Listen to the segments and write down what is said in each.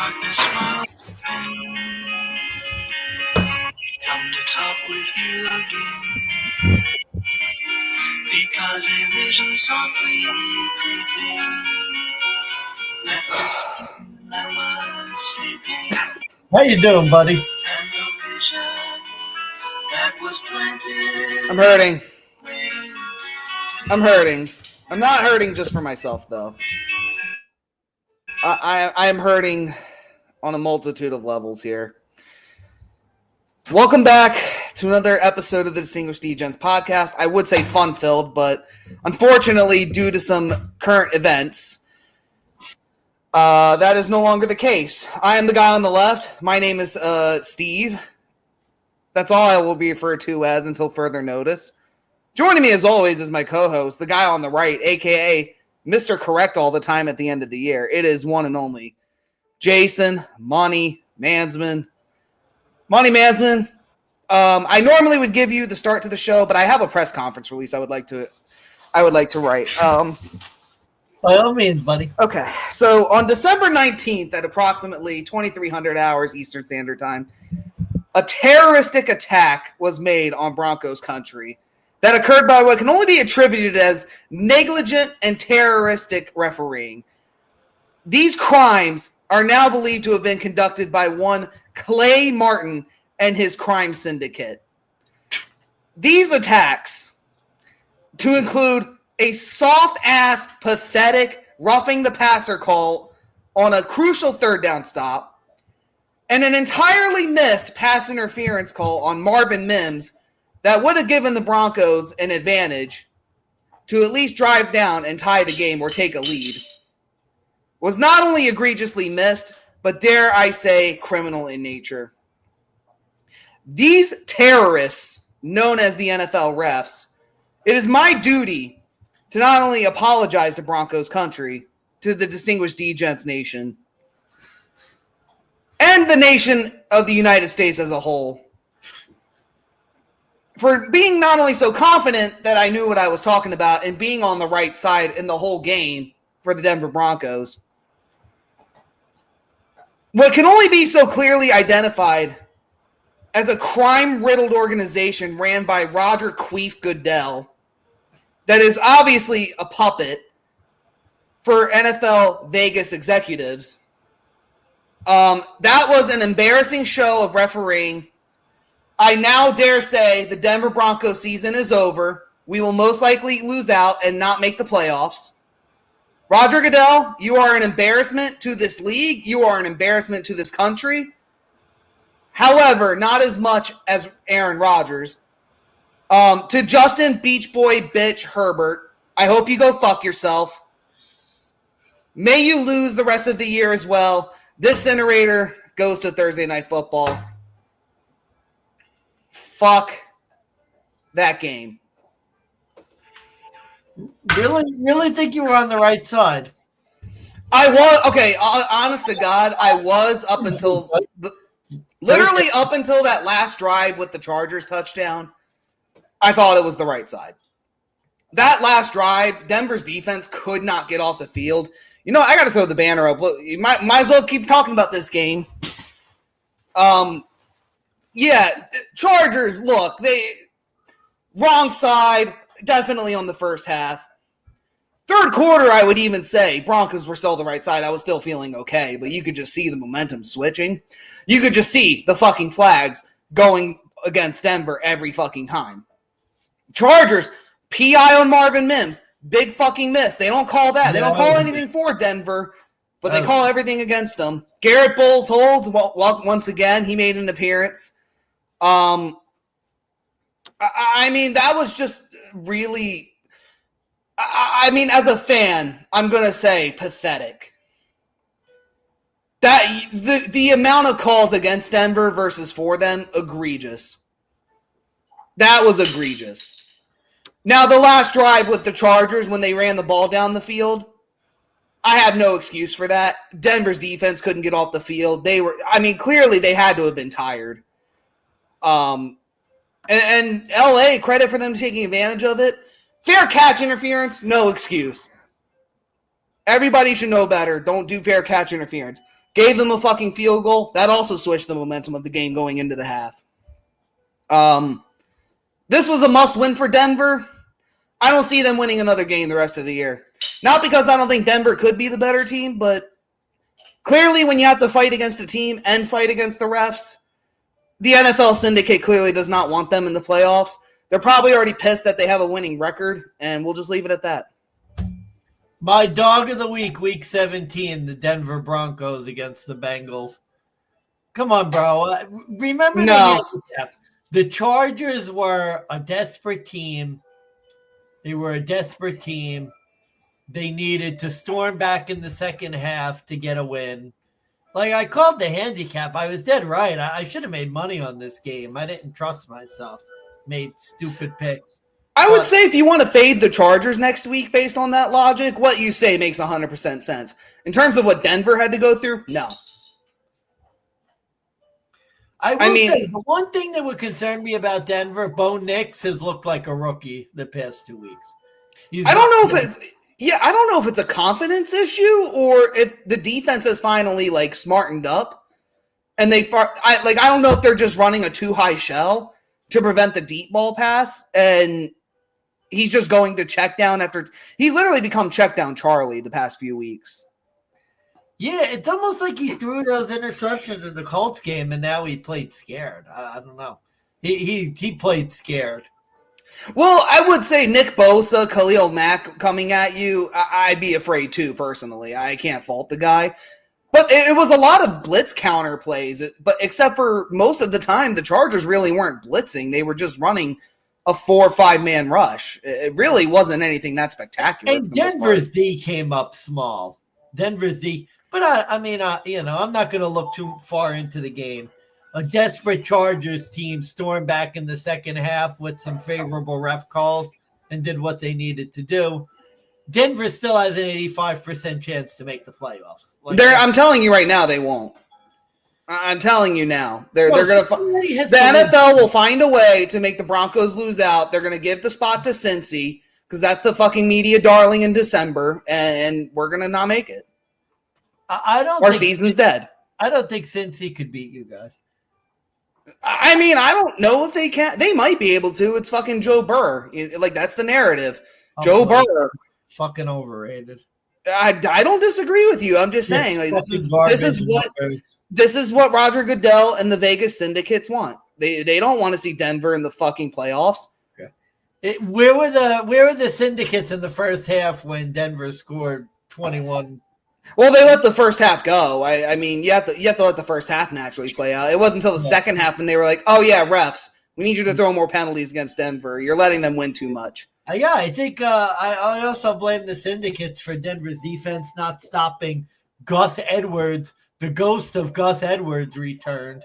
darkness smiles again. Come to talk with you again. Because a vision softly creeping left its I was sleeping. How you doing, buddy? And the vision that was planted. I'm hurting. I'm hurting. I'm not hurting just for myself, though. I am hurting on a multitude of levels here. Welcome back to another episode of the Distinguished DeGents podcast. I would say fun-filled, but unfortunately, due to some current events, that is no longer the case. I am the guy on the left. My name is Steve. That's all I will be referred to as until further notice. Joining me, as always, is my co-host, the guy on the right, a.k.a. Mr. Correct all the time at the end of the year. It is one and only Jason Money Mansmann. Money Mansmann, I normally would give you the start to the show, but I have a press conference release I would like to write. By all means, buddy. Okay, so on December 19th at approximately 2300 hours Eastern Standard Time, a terroristic attack was made on Broncos country that occurred by what can only be attributed as negligent and terroristic refereeing. These crimes are now believed to have been conducted by one Clay Martin and his crime syndicate. These attacks, to include a soft-ass, pathetic roughing the passer call on a crucial third down stop, and an entirely missed pass interference call on Marvin Mims that would have given the Broncos an advantage to at least drive down and tie the game or take a lead, was not only egregiously missed, but dare I say, criminal in nature. These terrorists, known as the NFL refs, it is my duty to not only apologize to Broncos country, to the Distinguished DeGents nation, and the nation of the United States as a whole, for being not only so confident that I knew what I was talking about and being on the right side in the whole game for the Denver Broncos. What can only be so clearly identified as a crime-riddled organization ran by Roger Queef Goodell that is obviously a puppet for NFL Vegas executives. That was an embarrassing show of refereeing. I now dare say the Denver Broncos season is over. We will most likely lose out and not make the playoffs. Roger Goodell, you are an embarrassment to this league. You are an embarrassment to this country. However, not as much as Aaron Rodgers. To Justin Beach Boy Bitch Herbert, I hope you go fuck yourself. May you lose the rest of the year as well. This incinerator goes to Thursday Night Football. Fuck that game. Really think you were on the right side? I was, okay, honest to God, I was up until, literally up until that last drive with the Chargers touchdown, I thought it was the right side. That last drive, Denver's defense could not get off the field. You know, I got to throw the banner up. Look, you might as well keep talking about this game. Yeah, Chargers, look, wrong side, definitely on the first half. Third quarter, I would even say Broncos were still the right side. I was still feeling okay, but you could just see the momentum switching. You could just see the fucking flags going against Denver every fucking time. Chargers, PI on Marvin Mims, big fucking miss. They don't call that. They don't call anything for Denver, but they call everything against them. Garrett Bowles holds. Well, once again, he made an appearance. I mean, that was just really, I mean, as a fan, I'm going to say pathetic. That the amount of calls against Denver versus for them, egregious. That was egregious. Now, the last drive with the Chargers when they ran the ball down the field, I have no excuse for that. Denver's defense couldn't get off the field. Clearly they had to have been tired. And LA, credit for them taking advantage of it. Fair catch interference, no excuse. Everybody should know better. Don't do fair catch interference. gave them a fucking field goal. That also switched the momentum of the game going into the half. This was a must-win for Denver. I don't see them winning another game the rest of the year. Not because I don't think Denver could be the better team, but clearly when you have to fight against a team and fight against the refs, the NFL syndicate clearly does not want them in the playoffs. They're probably already pissed that they have a winning record, and we'll just leave it at that. My dog of the week 17, the Denver Broncos against the Bengals. Come on, bro. Remember the Chargers were a desperate team. They were a desperate team. They needed to storm back in the second half to get a win. Like, I called the handicap. I was dead right. I should have made money on this game. I didn't trust myself. Made stupid picks. I would say if you want to fade the Chargers next week based on that logic, what you say makes 100% sense. In terms of what Denver had to go through, no. I mean, say, the one thing that would concern me about Denver, Bo Nix has looked like a rookie the past 2 weeks. I don't know if it's a confidence issue or if the defense has finally like smartened up, and I don't know if they're just running a too high shell to prevent the deep ball pass, and he's just going to check down after he's literally become check down Charlie the past few weeks. Yeah, it's almost like he threw those interceptions in the Colts game, and now he played scared. I don't know. He played scared. Well, I would say Nick Bosa, Khalil Mack coming at you, I'd be afraid too, personally. I can't fault the guy. But it was a lot of blitz counter plays, but except for most of the time, the Chargers really weren't blitzing. They were just running a 4 or 5 man rush. It really wasn't anything that spectacular. And Denver's D came up small. Denver's D. But I'm not going to look too far into the game. A desperate Chargers team stormed back in the second half with some favorable ref calls and did what they needed to do. Denver still has an 85% chance to make the playoffs. I'm telling you right now, they won't. I'm telling you now, they're going to. The NFL will find a way to make the Broncos lose out. They're going to give the spot to Cincy because that's the fucking media darling in December, and we're going to not make it. Our season's dead. I don't think Cincy could beat you guys. I mean, I don't know if they can. They might be able to. It's fucking Joe Burr. Like, that's the narrative. Joe Burr. Fucking overrated. I don't disagree with you. I'm just saying, like, this is what Roger Goodell and the Vegas syndicates want. They don't want to see Denver in the fucking playoffs. Where were the syndicates in the first half when Denver scored 21? Well, they let the first half go. I mean, you have to let the first half naturally play out. It wasn't until the second half when they were like, "Oh yeah, refs, we need you to throw more penalties against Denver. You're letting them win too much." Yeah, I think I also blame the syndicates for Denver's defense not stopping Gus Edwards. The ghost of Gus Edwards returned.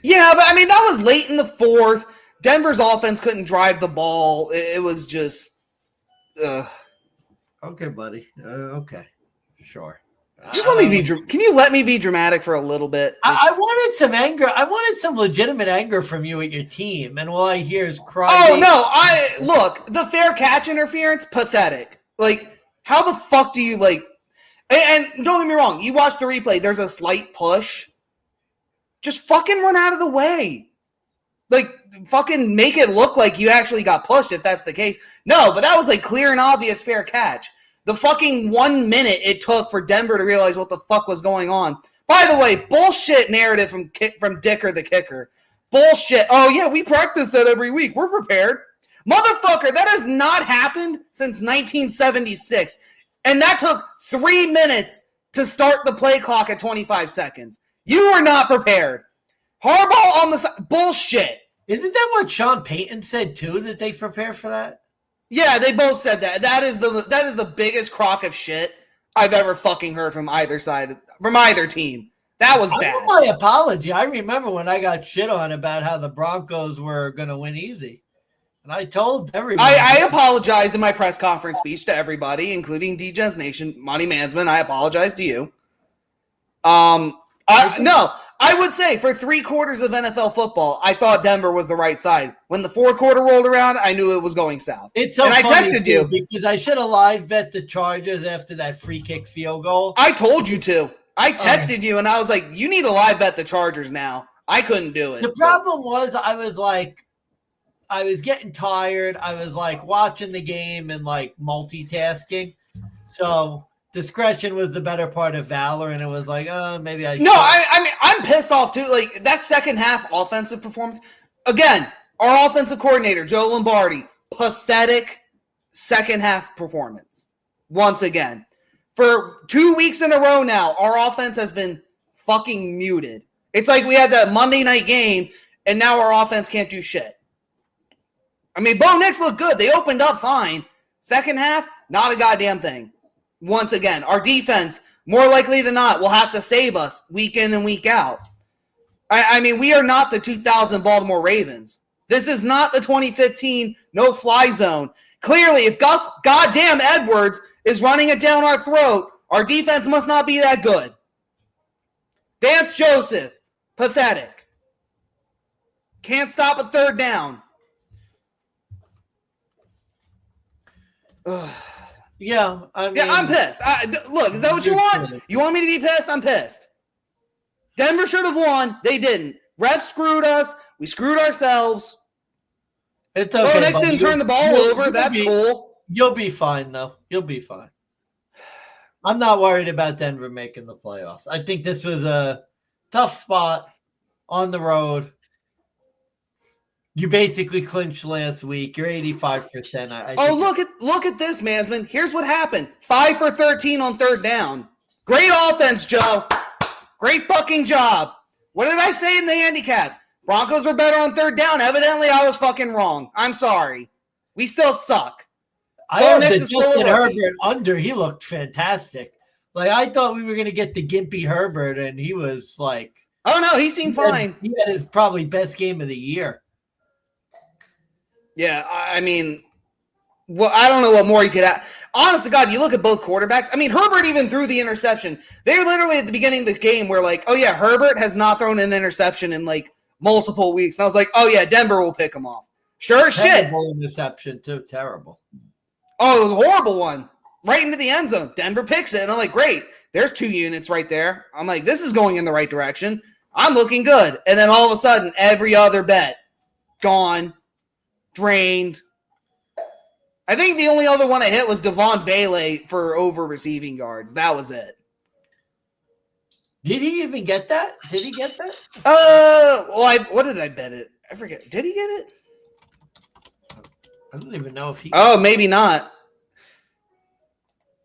Yeah, but I mean that was late in the fourth. Denver's offense couldn't drive the ball. It was just. Okay, buddy. Okay. Sure. Just let me be. Can you let me be dramatic for a little bit? I wanted some anger. I wanted some legitimate anger from you at your team, and all I hear is cry. Oh no! Look, the fair catch interference, pathetic. Like, how the fuck do you like? And don't get me wrong. You watch the replay. There's a slight push. Just fucking run out of the way. Like, fucking make it look like you actually got pushed if that's the case. No, but that was like clear and obvious fair catch. The fucking 1 minute it took for Denver to realize what the fuck was going on. By the way, bullshit narrative from Dicker the kicker. Bullshit. Oh, yeah, we practice that every week. We're prepared. Motherfucker, that has not happened since 1976. And that took 3 minutes to start the play clock at 25 seconds. You are not prepared. Harbaugh on the side. Bullshit. Isn't that what Sean Payton said, too, that they prepare for that? Yeah, they both said that. That is the biggest crock of shit I've ever fucking heard from either side, from either team. That was bad. My apology. I remember when I got shit on about how the Broncos were going to win easy. And I told everybody. I apologized in my press conference speech to everybody, including DeGents Nation, Money Mansmann. I apologize to you. I would say for 3/4 of NFL football, I thought Denver was the right side. When the fourth quarter rolled around, I knew it was going south. It's so I texted you because I should have live bet the Chargers after that free kick field goal. I told you to. I texted you and I was like, you need to live bet the Chargers now. I couldn't do it. The problem was I was getting tired. I was like watching the game and like multitasking. So discretion was the better part of valor, and it was like, maybe I. No, I mean, I'm pissed off too. Like that second half offensive performance. Again, our offensive coordinator, Joe Lombardi, pathetic second half performance. Once again. For 2 weeks in a row now, our offense has been fucking muted. It's like we had that Monday night game, and now our offense can't do shit. I mean, Bo Nix looked good. They opened up fine. Second half, not a goddamn thing. Once again, our defense, more likely than not, will have to save us week in and week out. I mean, we are not the 2000 Baltimore Ravens. This is not the 2015 no-fly zone. Clearly, if Gus goddamn Edwards is running it down our throat, our defense must not be that good. Vance Joseph, pathetic. Can't stop a third down. Yeah, I mean, I'm pissed. Look, is that what you want? You want me to be pissed? I'm pissed. Denver should have won. They didn't. Refs screwed us. We screwed ourselves. It's okay. Nix didn't turn the ball over. That's cool. You'll be fine, though. You'll be fine. I'm not worried about Denver making the playoffs. I think this was a tough spot on the road. You basically clinched last week. You're 85%. Look at this, Mansmann. Here's what happened. 5 for 13 on third down. Great offense, Joe. Great fucking job. What did I say in the handicap? Broncos were better on third down. Evidently, I was fucking wrong. I'm sorry. We still suck. I heard that Justin Herbert under. He looked fantastic. Like, I thought we were going to get the gimpy Herbert, and he was like... Oh, no, he seemed fine. He had his probably best game of the year. Yeah, I mean... Well, I don't know what more you could add. Honest to God, you look at both quarterbacks. I mean, Herbert even threw the interception. They were literally at the beginning of the game where like, oh, yeah, Herbert has not thrown an interception in like multiple weeks. And I was like, oh, yeah, Denver will pick him off. Sure as shit. Terrible interception, too. Terrible. Oh, it was a horrible one. Right into the end zone. Denver picks it. And I'm like, great. There's 2 units right there. I'm like, this is going in the right direction. I'm looking good. And then all of a sudden, every other bet gone, drained. I think the only other one I hit was Devon Vele for over receiving yards. That was it. Did he even get that? Did he get that? Well, what did I bet it? I forget. Did he get it? I don't even know if he... Oh, maybe not.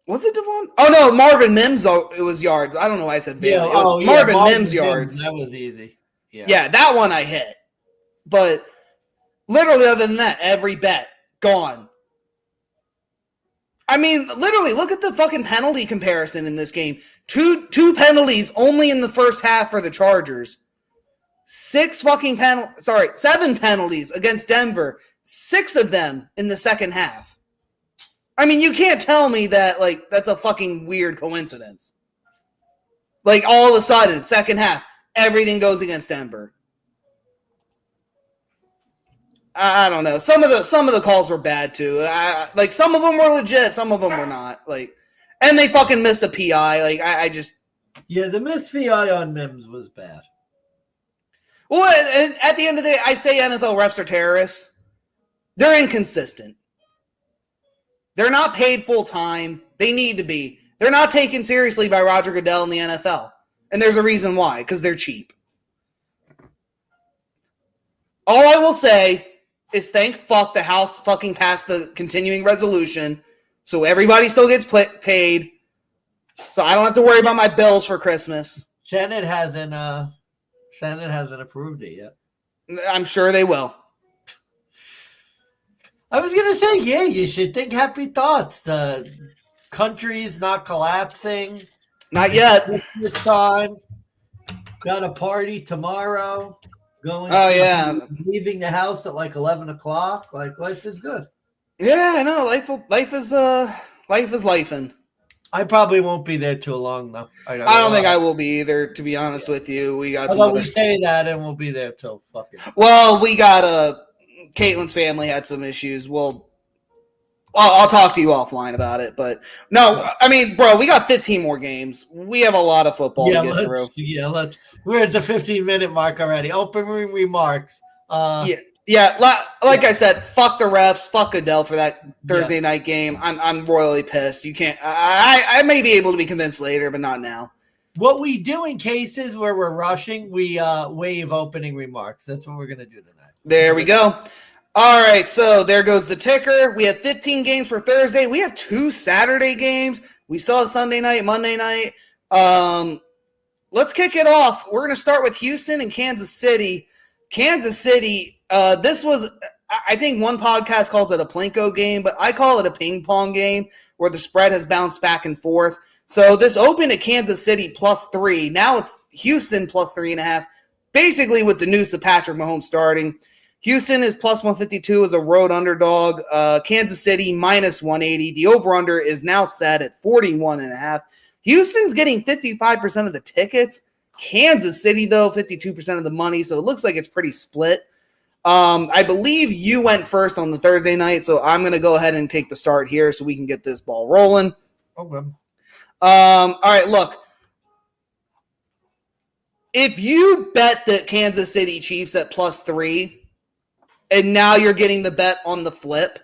Was it Devon? Oh, no, Marvin Mims, it was yards. I don't know why I said Vele. Yeah, Marvin Mims yards. That was easy. Yeah, that one I hit. But literally other than that, every bet, gone. I mean, literally, look at the fucking penalty comparison in this game. Two penalties only in the first half for the Chargers. 7 penalties against Denver. 6 of them in the second half. I mean, you can't tell me that, like, that's a fucking weird coincidence. Like, all of a sudden, second half, everything goes against Denver. I don't know. Some of the calls were bad too. Like some of them were legit, some of them were not. Like, and they fucking missed a PI. Like I just the missed PI on Mims was bad. Well, and at the end of the day, I say NFL refs are terrorists. They're inconsistent. They're not paid full time. They need to be. They're not taken seriously by Roger Goodell in the NFL, and there's a reason why. Because they're cheap. All I will say is thank fuck the House fucking passed the continuing resolution so everybody still gets paid. So I don't have to worry about my bills for Christmas. Senate hasn't approved it yet. I'm sure they will. I was going to say, you should think happy thoughts. The country's not collapsing. Not yet. Christmas time. Got a party tomorrow. Leaving the house at like 11 o'clock. Like, life is good. Yeah, I know. Life is lifing. I probably won't be there too long though. I don't think I will be either. To be honest with you, we got. Although we say that, and we'll be there till fucking. Well, we got Caitlin's family had some issues. Well, I'll talk to you offline about it. But no, I mean, bro, we got 15 more games. We have a lot of football to get through. We're at the 15-minute mark already. Opening remarks. Yeah. Like I said, fuck the refs, fuck Adele for that Thursday night game. I'm royally pissed. You can't. I may be able to be convinced later, but not now. What we do in cases where we're rushing, we waive opening remarks. That's what we're gonna do tonight. There we go. All right, so there goes the ticker. We have 15 games for Thursday. We have 2 Saturday games. We still have Sunday night, Monday night. Let's kick it off. We're going to start with Houston and Kansas City. Kansas City, this was, I think one podcast calls it a Plinko game, but I call it a ping pong game where the spread has bounced back and forth. So this opened at Kansas City +3. Now it's Houston +3.5, basically with the news of Patrick Mahomes starting. Houston is +152 as a road underdog. Kansas City -180. The over-under is now set at 41.5. Houston's getting 55% of the tickets. Kansas City, though, 52% of the money. So it looks like it's pretty split. I believe you went first on the Thursday night, so I'm going to go ahead and take the start here so we can get this ball rolling. Okay. All right, look. If you bet the Kansas City Chiefs at +3, and now you're getting the bet on the flip,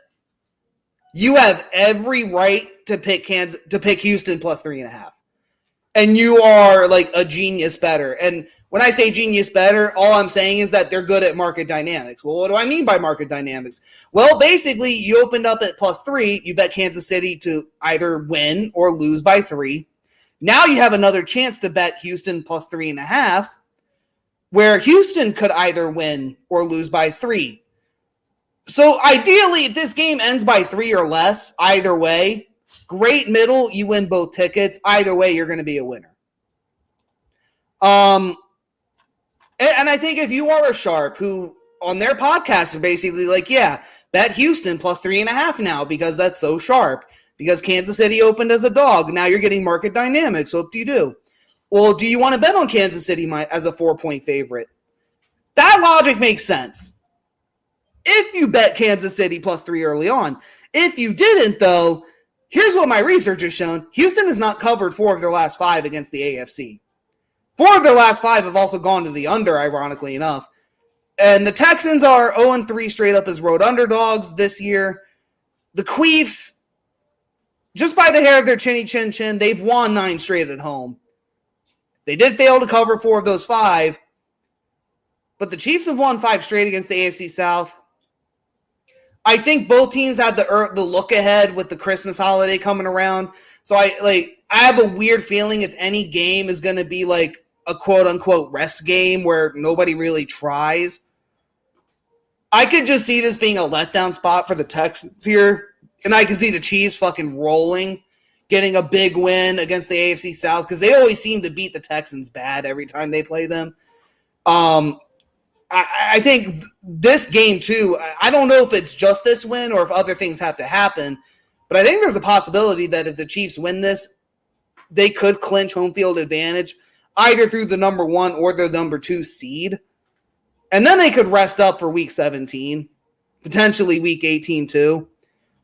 you have every right to pick Houston +3.5. And you are like a genius better. And when I say genius better, all I'm saying is that they're good at market dynamics. Well, what do I mean by market dynamics? Well, basically, you opened up at +3. You bet Kansas City to either win or lose by 3. Now you have another chance to bet Houston +3.5, where Houston could either win or lose by 3. So ideally, if this game ends by 3 or less, either way, great middle, you win both tickets. Either way, you're going to be a winner. And I think if you are a sharp who on their podcast are basically like, yeah, bet Houston +3.5 now because that's so sharp. Because Kansas City opened as a dog. Now you're getting market dynamics. So what do you do? Well, do you want to bet on Kansas City as a 4-point favorite? That logic makes sense. If you bet Kansas City +3 early on. If you didn't, though, here's what my research has shown. Houston has not covered 4 of their last 5 against the AFC. 4 of their last 5 have also gone to the under, ironically enough. And the Texans are 0-3 straight up as road underdogs this year. The Queefs, just by the hair of their chinny chin chin, they've won 9 straight at home. They did fail to cover 4 of those 5. But the Chiefs have won 5 straight against the AFC South. I think both teams had the look ahead with the Christmas holiday coming around. So I have a weird feeling if any game is going to be like a quote unquote rest game where nobody really tries. I could just see this being a letdown spot for the Texans here. And I could see the Chiefs fucking rolling, getting a big win against the AFC South because they always seem to beat the Texans bad every time they play them. I think this game, too, I don't know if it's just this win or if other things have to happen, but I think there's a possibility that if the Chiefs win this, they could clinch home field advantage either through the number 1 or the number 2 seed. And then they could rest up for week 17, potentially week 18, too.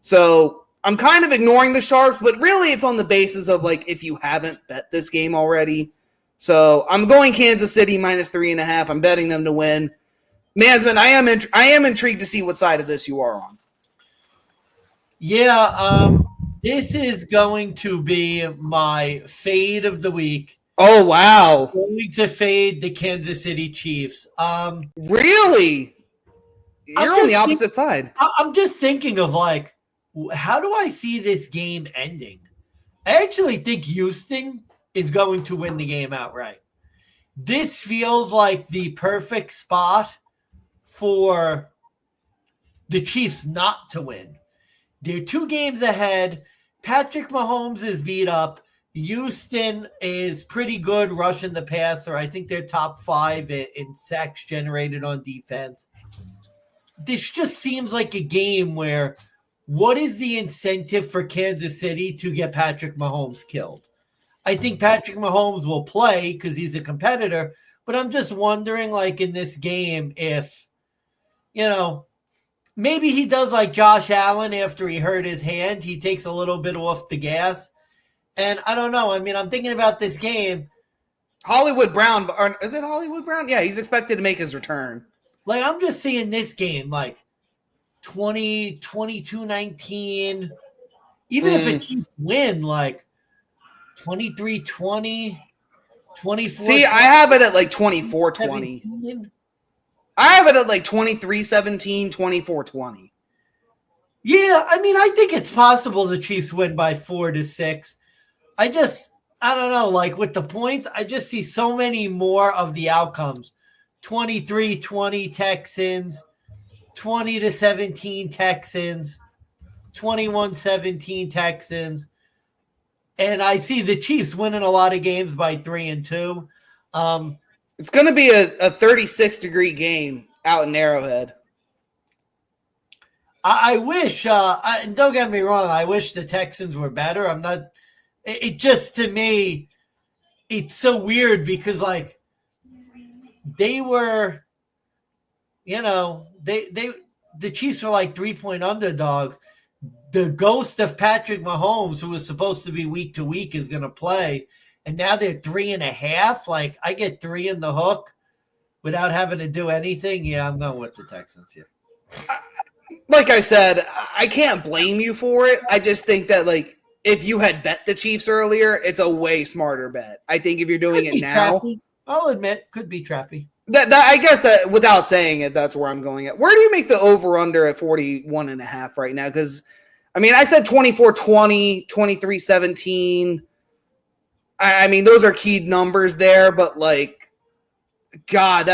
So I'm kind of ignoring the Sharps, but really it's on the basis of, like, if you haven't bet this game already. So I'm going Kansas City -3.5. I'm betting them to win. Mansmann, I am intrigued to see what side of this you are on. Yeah, this is going to be my fade of the week. Oh, wow. I'm going to fade the Kansas City Chiefs. Really? You're on the opposite side. I'm just thinking of, like, how do I see this game ending? I actually think Houston is going to win the game outright. This feels like the perfect spot for the Chiefs not to win. They're 2 games ahead. Patrick Mahomes is beat up. Houston is pretty good rushing the passer. I think they're top 5 in sacks generated on defense. This just seems like a game where what is the incentive for Kansas City to get Patrick Mahomes killed? I think Patrick Mahomes will play because he's a competitor, but I'm just wondering, like, in this game, if, maybe he does like Josh Allen after he hurt his hand. He takes a little bit off the gas. And I don't know. I mean, I'm thinking about this game. Hollywood Brown, or is it Hollywood Brown? Yeah, he's expected to make his return. Like, I'm just seeing this game like 20, 22-19. Even if the Chiefs win, like 23-20, 24. See, I have it at like 24-20. I have it at like 23-17, 24-20. Yeah, I mean, I think it's possible the Chiefs win by 4-6. I don't know, like with the points, I just see so many more of the outcomes. 23-20 Texans, 20-17 Texans, 21-17 Texans. And I see the Chiefs winning a lot of games by 3-2. It's going to be a 36-degree game out in Arrowhead. I wish, don't get me wrong, I wish the Texans were better. I'm not, it just, to me, it's so weird because, like, they were, the Chiefs are like 3-point underdogs. The ghost of Patrick Mahomes, who was supposed to be week to week, is going to play. And now they're 3.5. Like, I get 3 in the hook without having to do anything. Yeah, I'm going with the Texans here. Like I said, I can't blame you for it. I just think that, like, if you had bet the Chiefs earlier, it's a way smarter bet. I think if you're doing it now, trappy. I'll admit, could be trappy. That I guess that without saying it, that's where I'm going at. Where do you make the over-under at 41.5 right now? Because, I mean, I said 24-20, 23-17. I mean, those are key numbers there, but, like, God,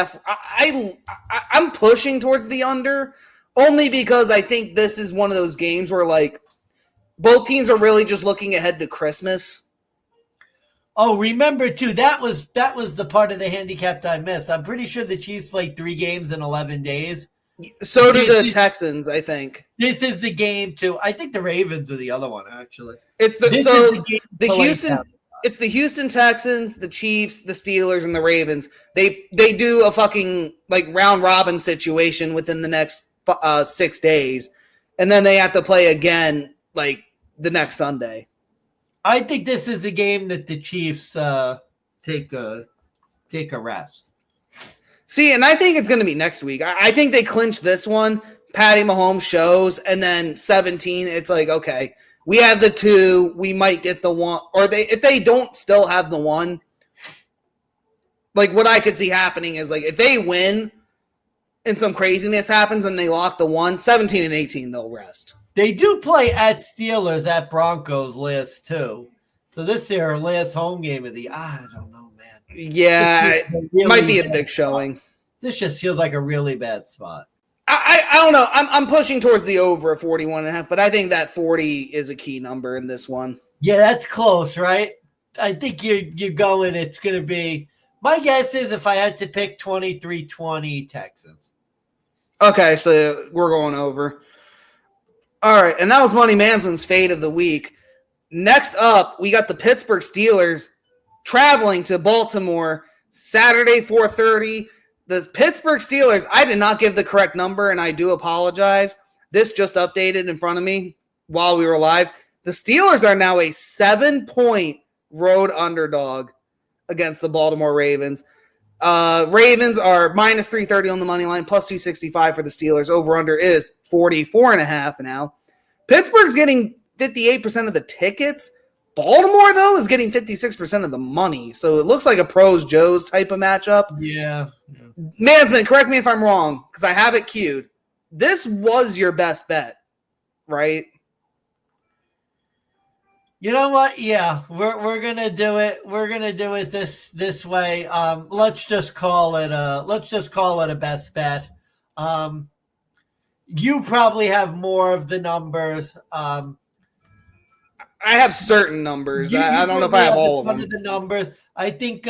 I'm pushing towards the under only because I think this is one of those games where, like, both teams are really just looking ahead to Christmas. Oh, remember, too, that was the part of the handicap that I missed. I'm pretty sure the Chiefs played 3 games in 11 days. So do the Texans, I think. This is the game, too. I think the Ravens are the other one, actually. It's the Houston Texans, the Chiefs, the Steelers, and the Ravens. They do a fucking, like, round robin situation within the next 6 days, and then they have to play again, like, the next Sunday. I think this is the game that the Chiefs take a rest. See, and I think it's going to be next week. I think they clinch this one. Patty Mahomes shows, and then 17, it's like, okay, we have the 2. We might get the 1. Or if they don't still have the 1, like what I could see happening is, like, if they win and some craziness happens and they lock the 1, 17 and 18, they'll rest. They do play at Steelers, at Broncos last 2. So this is their last home game of the I don't know, man. Yeah, it might be a big showing. This just feels like a really bad spot. I don't know. I'm pushing towards the over at 41.5, but I think that 40 is a key number in this one. Yeah, that's close, right? I think you're going, it's going to be, my guess is if I had to pick 23-20 Texans. Okay, so we're going over. All right, and that was Money Mansmann's fade of the week. Next up, we got the Pittsburgh Steelers traveling to Baltimore Saturday, 4:30. The Pittsburgh Steelers, I did not give the correct number, and I do apologize. This just updated in front of me while we were live. The Steelers are now a 7-point road underdog against the Baltimore Ravens. Ravens are minus 330 on the money line, plus 265 for the Steelers. Over-under is 44.5 now. Pittsburgh's getting 58% of the tickets. Baltimore, though, is getting 56% of the money. So it looks like a pros Joes type of matchup. Yeah. Mansmann, correct me if I'm wrong, because I have it queued. This was your best bet, right? You know what? Yeah, we're gonna do it. We're gonna do it this way. Let's just call it a best bet. You probably have more of the numbers. I have certain numbers. I don't know if I have all of them. The numbers. I think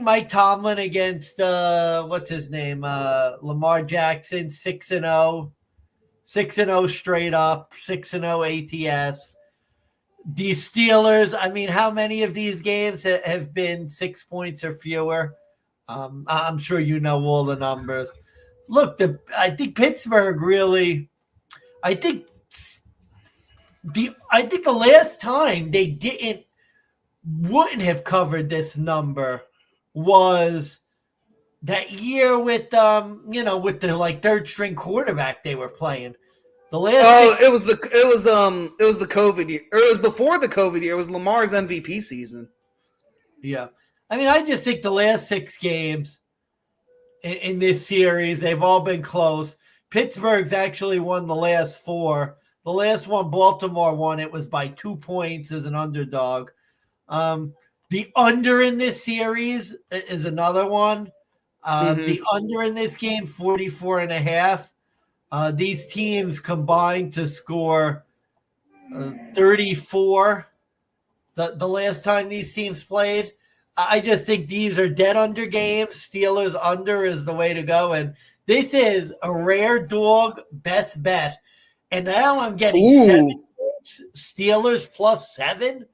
Mike Tomlin against what's his name? Lamar Jackson, 6-0. 6-0 straight up, 6-0 ATS. These Steelers, I mean, how many of these games have been 6 points or fewer? I'm sure you know all the numbers. look, I think Pittsburgh really. I think the last time they wouldn't have covered this number was that year with with the like third string quarterback they were playing. The last it was the COVID year, or it was before the COVID year. It was Lamar's MVP season. Yeah, I mean, I just think the last 6 games in this series, they've all been close. Pittsburgh's actually won the last 4. The last one, Baltimore won. It was by 2 points as an underdog. The under in this series is another one. The under in this game, 44.5. These teams combined to score 34 the last time these teams played. I just think these are dead under games. Steelers under is the way to go. And this is a rare dog best bet. And now I'm getting 7 Steelers plus 7.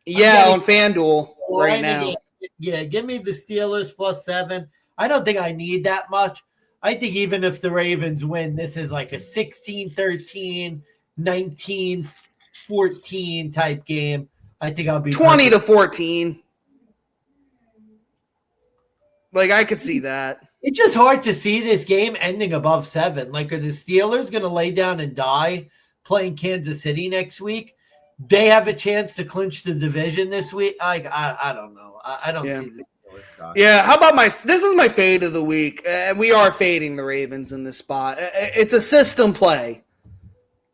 Yeah, on FanDuel right now. Yeah, give me the Steelers plus 7. I don't think I need that much. I think even if the Ravens win, this is like a 16-13, 19-14 type game. I think I'll be 20-14. Like, I could see that. It's just hard to see this game ending above 7. Like, are the Steelers going to lay down and die playing Kansas City next week? They have a chance to clinch the division this week. I don't know. I don't see this. Yeah, how about this is my fade of the week, and we are fading the Ravens in this spot. It's a system play.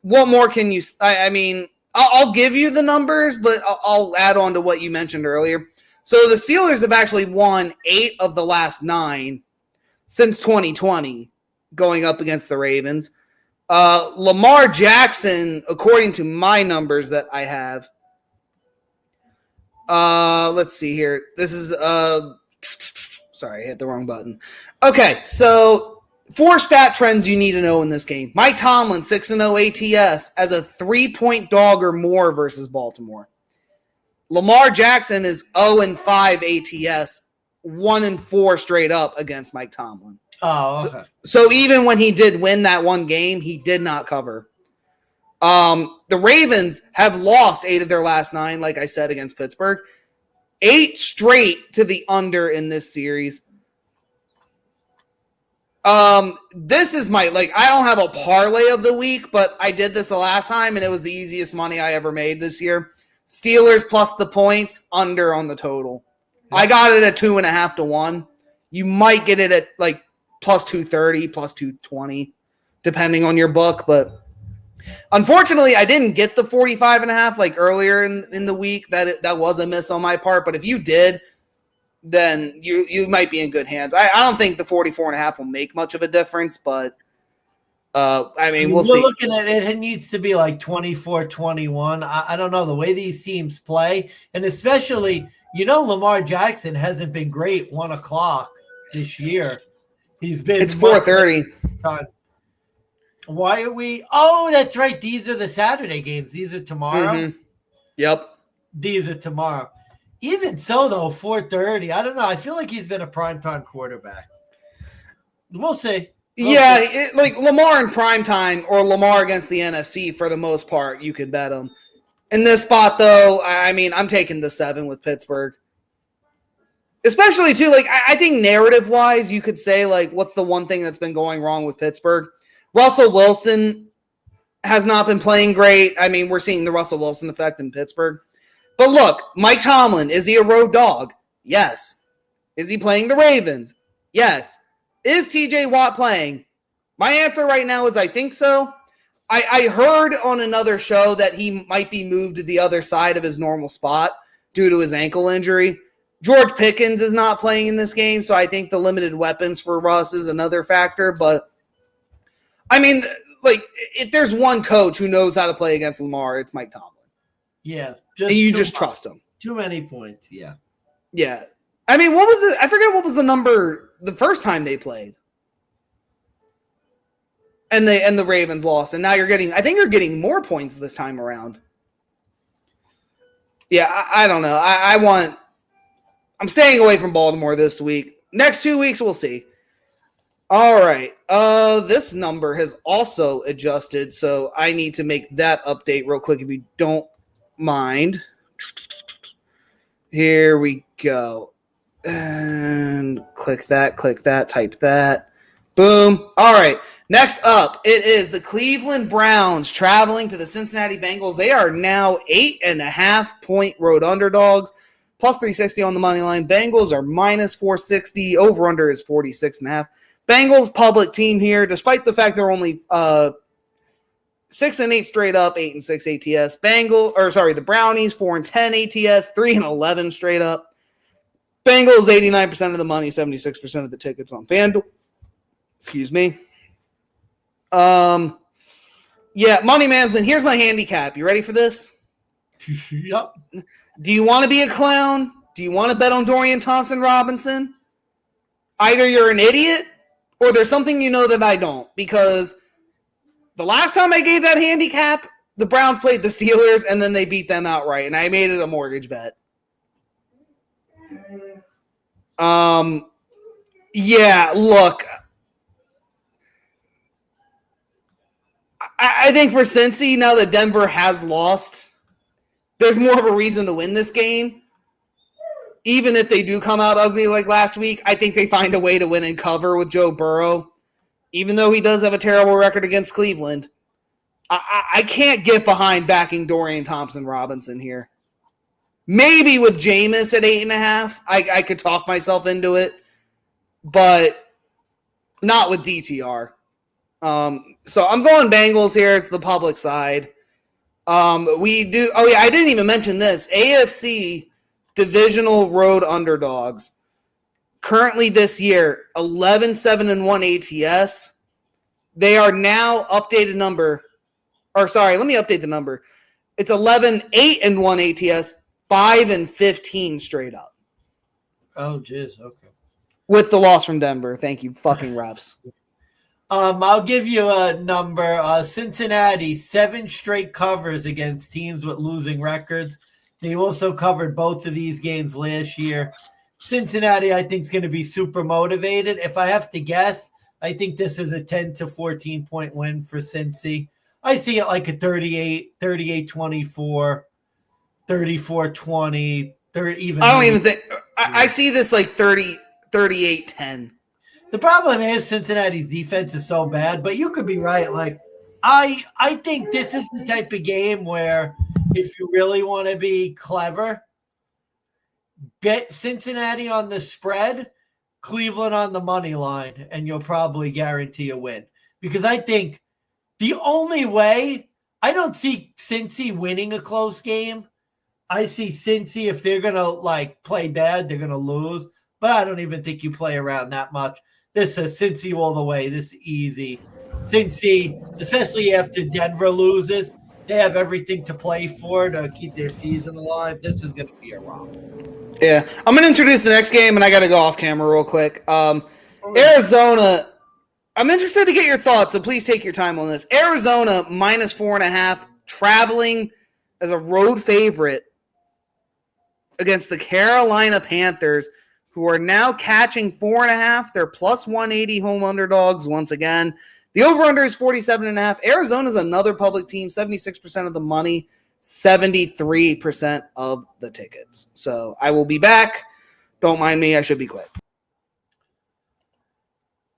What more can you – I mean, I'll give you the numbers, but I'll add on to what you mentioned earlier. So the Steelers have actually won 8 of the last 9 since 2020 going up against the Ravens. Lamar Jackson, according to my numbers that I have, let's see here. This is sorry, I hit the wrong button. Okay, so 4 stat trends you need to know in this game. Mike Tomlin, 6-0 ATS, as a 3-point dog or more versus Baltimore. Lamar Jackson is 0-5 ATS, 1-4 straight up against Mike Tomlin. Oh, okay. So even when he did win that one game, he did not cover. The Ravens have lost 8 of their last 9, like I said, against Pittsburgh. 8 straight to the under in this series. This is I don't have a parlay of the week, but I did this the last time, and it was the easiest money I ever made this year. Steelers plus the points, under on the total. Yeah. I got it at 2.5 to 1. You might get it at plus 230, plus 220, depending on your book. But unfortunately, I didn't get the 45.5 earlier in the week. That was a miss on my part. But if you did, then you might be in good hands. I don't think the 44.5 will make much of a difference, but I mean, we'll see. We're looking at it. It needs to be 24-21. I don't know the way these teams play, and especially Lamar Jackson hasn't been great 1 o'clock this year. He's been. It's 4:30. Why are we? Oh, that's right. These are the Saturday games. These are tomorrow. Mm-hmm. Yep. These are tomorrow. Even so, though, 4:30. I don't know. I feel like he's been a primetime quarterback. We'll see. Lamar in primetime or Lamar against the NFC for the most part, you could bet him. In this spot, though, I mean, I'm taking the 7 with Pittsburgh. Especially, too, I think narrative-wise, you could say, what's the one thing that's been going wrong with Pittsburgh? Russell Wilson has not been playing great. I mean, we're seeing the Russell Wilson effect in Pittsburgh. But look, Mike Tomlin, is he a road dog? Yes. Is he playing the Ravens? Yes. Is TJ Watt playing? My answer right now is I think so. I heard on another show that he might be moved to the other side of his normal spot due to his ankle injury. George Pickens is not playing in this game, so I think the limited weapons for Russ is another factor. But, I mean, if there's one coach who knows how to play against Lamar, it's Mike Tomlin. Yeah. You just trust him. Too many points, yeah. Yeah. I mean, what was it? I forget what was the number the first time they played. And the Ravens lost. And now I think you're getting more points this time around. Yeah, I don't know. I'm staying away from Baltimore this week. Next 2 weeks, we'll see. All right. This number has also adjusted, so I need to make that update real quick if you don't mind. Here we go. And click that, type that. Boom. All right. Next up, it is the Cleveland Browns traveling to the Cincinnati Bengals. They are now 8.5-point road underdogs, plus 360 on the money line. Bengals are minus 460. Over under is 46.5. Bengals public team here, despite the fact they're only 6-8 straight up, 8-6 ATS. The Brownies 4-10 ATS, 3-11 straight up. Bengals 89% of the money, 76% of the tickets on FanDuel. Excuse me. Yeah, Money Mansmann, here's my handicap. You ready for this? Yep. Do you want to be a clown? Do you want to bet on Dorian Thompson-Robinson? Either you're an idiot or there's something you know that I don't. Because the last time I gave that handicap, the Browns played the Steelers and then they beat them outright, and I made it a mortgage bet. Yeah, look. I think for Cincy, now that Denver has lost, there's more of a reason to win this game. Even if they do come out ugly like last week, I think they find a way to win and cover with Joe Burrow. Even though he does have a terrible record against Cleveland, I can't get behind backing Dorian Thompson-Robinson here. Maybe with Jameis at 8.5, I could talk myself into it, but not with DTR. So I'm going Bengals here. It's the public side. I didn't even mention this. AFC divisional road underdogs. Currently this year, 11-7-1 ATS. They are now updated number. Or sorry, let me update the number. It's 11-8-1 ATS, 5-15 straight up. Oh, jeez. Okay. With the loss from Denver. Thank you, fucking refs. I'll give you a number. Cincinnati, 7 straight covers against teams with losing records. They also covered both of these games last year. Cincinnati, I think, is going to be super motivated. If I have to guess, I think this is a 10 to 14-point win for Cincy. I see it like a 38-24, 34-20, even. I don't even think – I see this like 38-10. The problem is Cincinnati's defense is so bad, but you could be right. Like, I think this is the type of game where if you really want to be clever, bet Cincinnati on the spread, Cleveland on the money line, and you'll probably guarantee a win. Because I think the only way – I don't see Cincy winning a close game. I see Cincy, if they're going to, like, play bad, they're going to lose. But I don't even think you play around that much. This is Cincy all the way. This is easy. Cincy, especially after Denver loses, they have everything to play for to keep their season alive. This is going to be a romp. Yeah. I'm going to introduce the next game, and I got to go off camera real quick. Arizona, I'm interested to get your thoughts, so please take your time on this. Arizona, minus 4.5, traveling as a road favorite against the Carolina Panthers, who are now catching 4.5. They're plus 180 home underdogs once again. The over-under is 47.5. Arizona's another public team, 76% of the money, 73% of the tickets. So I will be back. Don't mind me. I should be quick.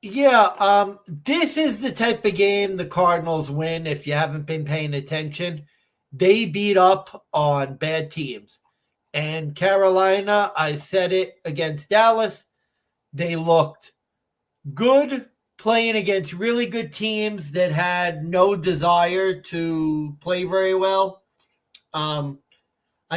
Yeah, this is the type of game the Cardinals win if you haven't been paying attention. They beat up on bad teams. And Carolina, I said it against Dallas, they looked good playing against really good teams that had no desire to play very well. I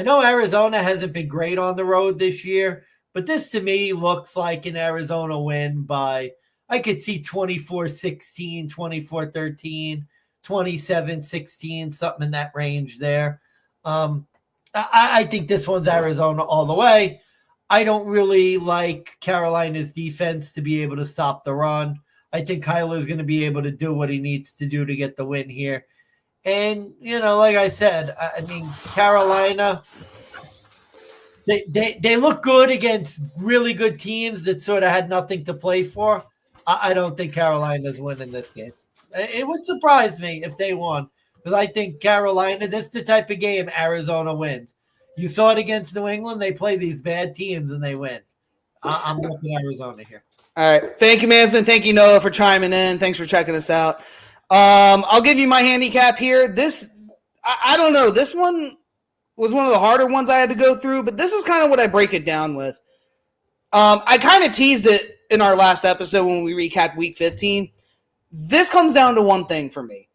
know Arizona hasn't been great on the road this year, but this to me looks like an Arizona win by, I could see 24-16, 24-13, 27-16, something in that range there. I think this one's Arizona all the way. I don't really like Carolina's defense to be able to stop the run. I think Kyler's going to be able to do what he needs to do to get the win here. And, like I said, I mean, Carolina, they look good against really good teams that sort of had nothing to play for. I don't think Carolina's winning this game. It would surprise me if they won, because I think Carolina, this is the type of game Arizona wins. You saw it against New England. They play these bad teams and they win. I'm looking at Arizona here. All right. Thank you, Mansmann. Thank you, Noah, for chiming in. Thanks for checking us out. I'll give you my handicap here. I don't know. This one was one of the harder ones I had to go through, but this is kind of what I break it down with. I kind of teased it in our last episode when we recapped Week 15. This comes down to one thing for me.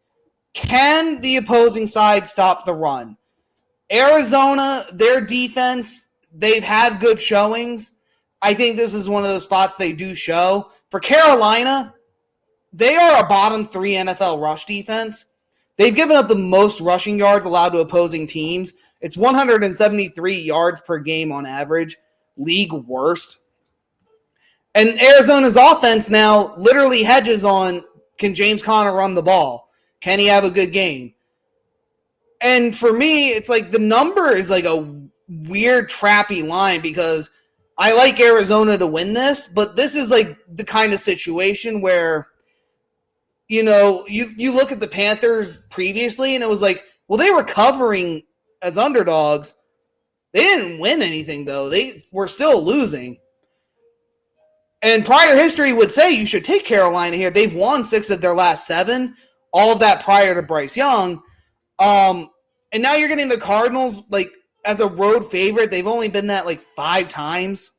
Can the opposing side stop the run? Arizona, their defense, they've had good showings. I think this is one of those spots they do show. For Carolina, they are a bottom 3 NFL rush defense. They've given up the most rushing yards allowed to opposing teams. It's 173 yards per game on average, league worst. And Arizona's offense now literally hedges on, can James Conner run the ball? Can he have a good game? And for me, it's like the number is like a weird, trappy line because I like Arizona to win this, but this is like the kind of situation where, you know, you look at the Panthers previously and it was like, well, they were covering as underdogs. They didn't win anything, though. They were still losing. And prior history would say you should take Carolina here. They've won 6 of their last 7, all of that prior to Bryce Young. And now you're getting the Cardinals, like, as a road favorite. They've only been that, like, 5 times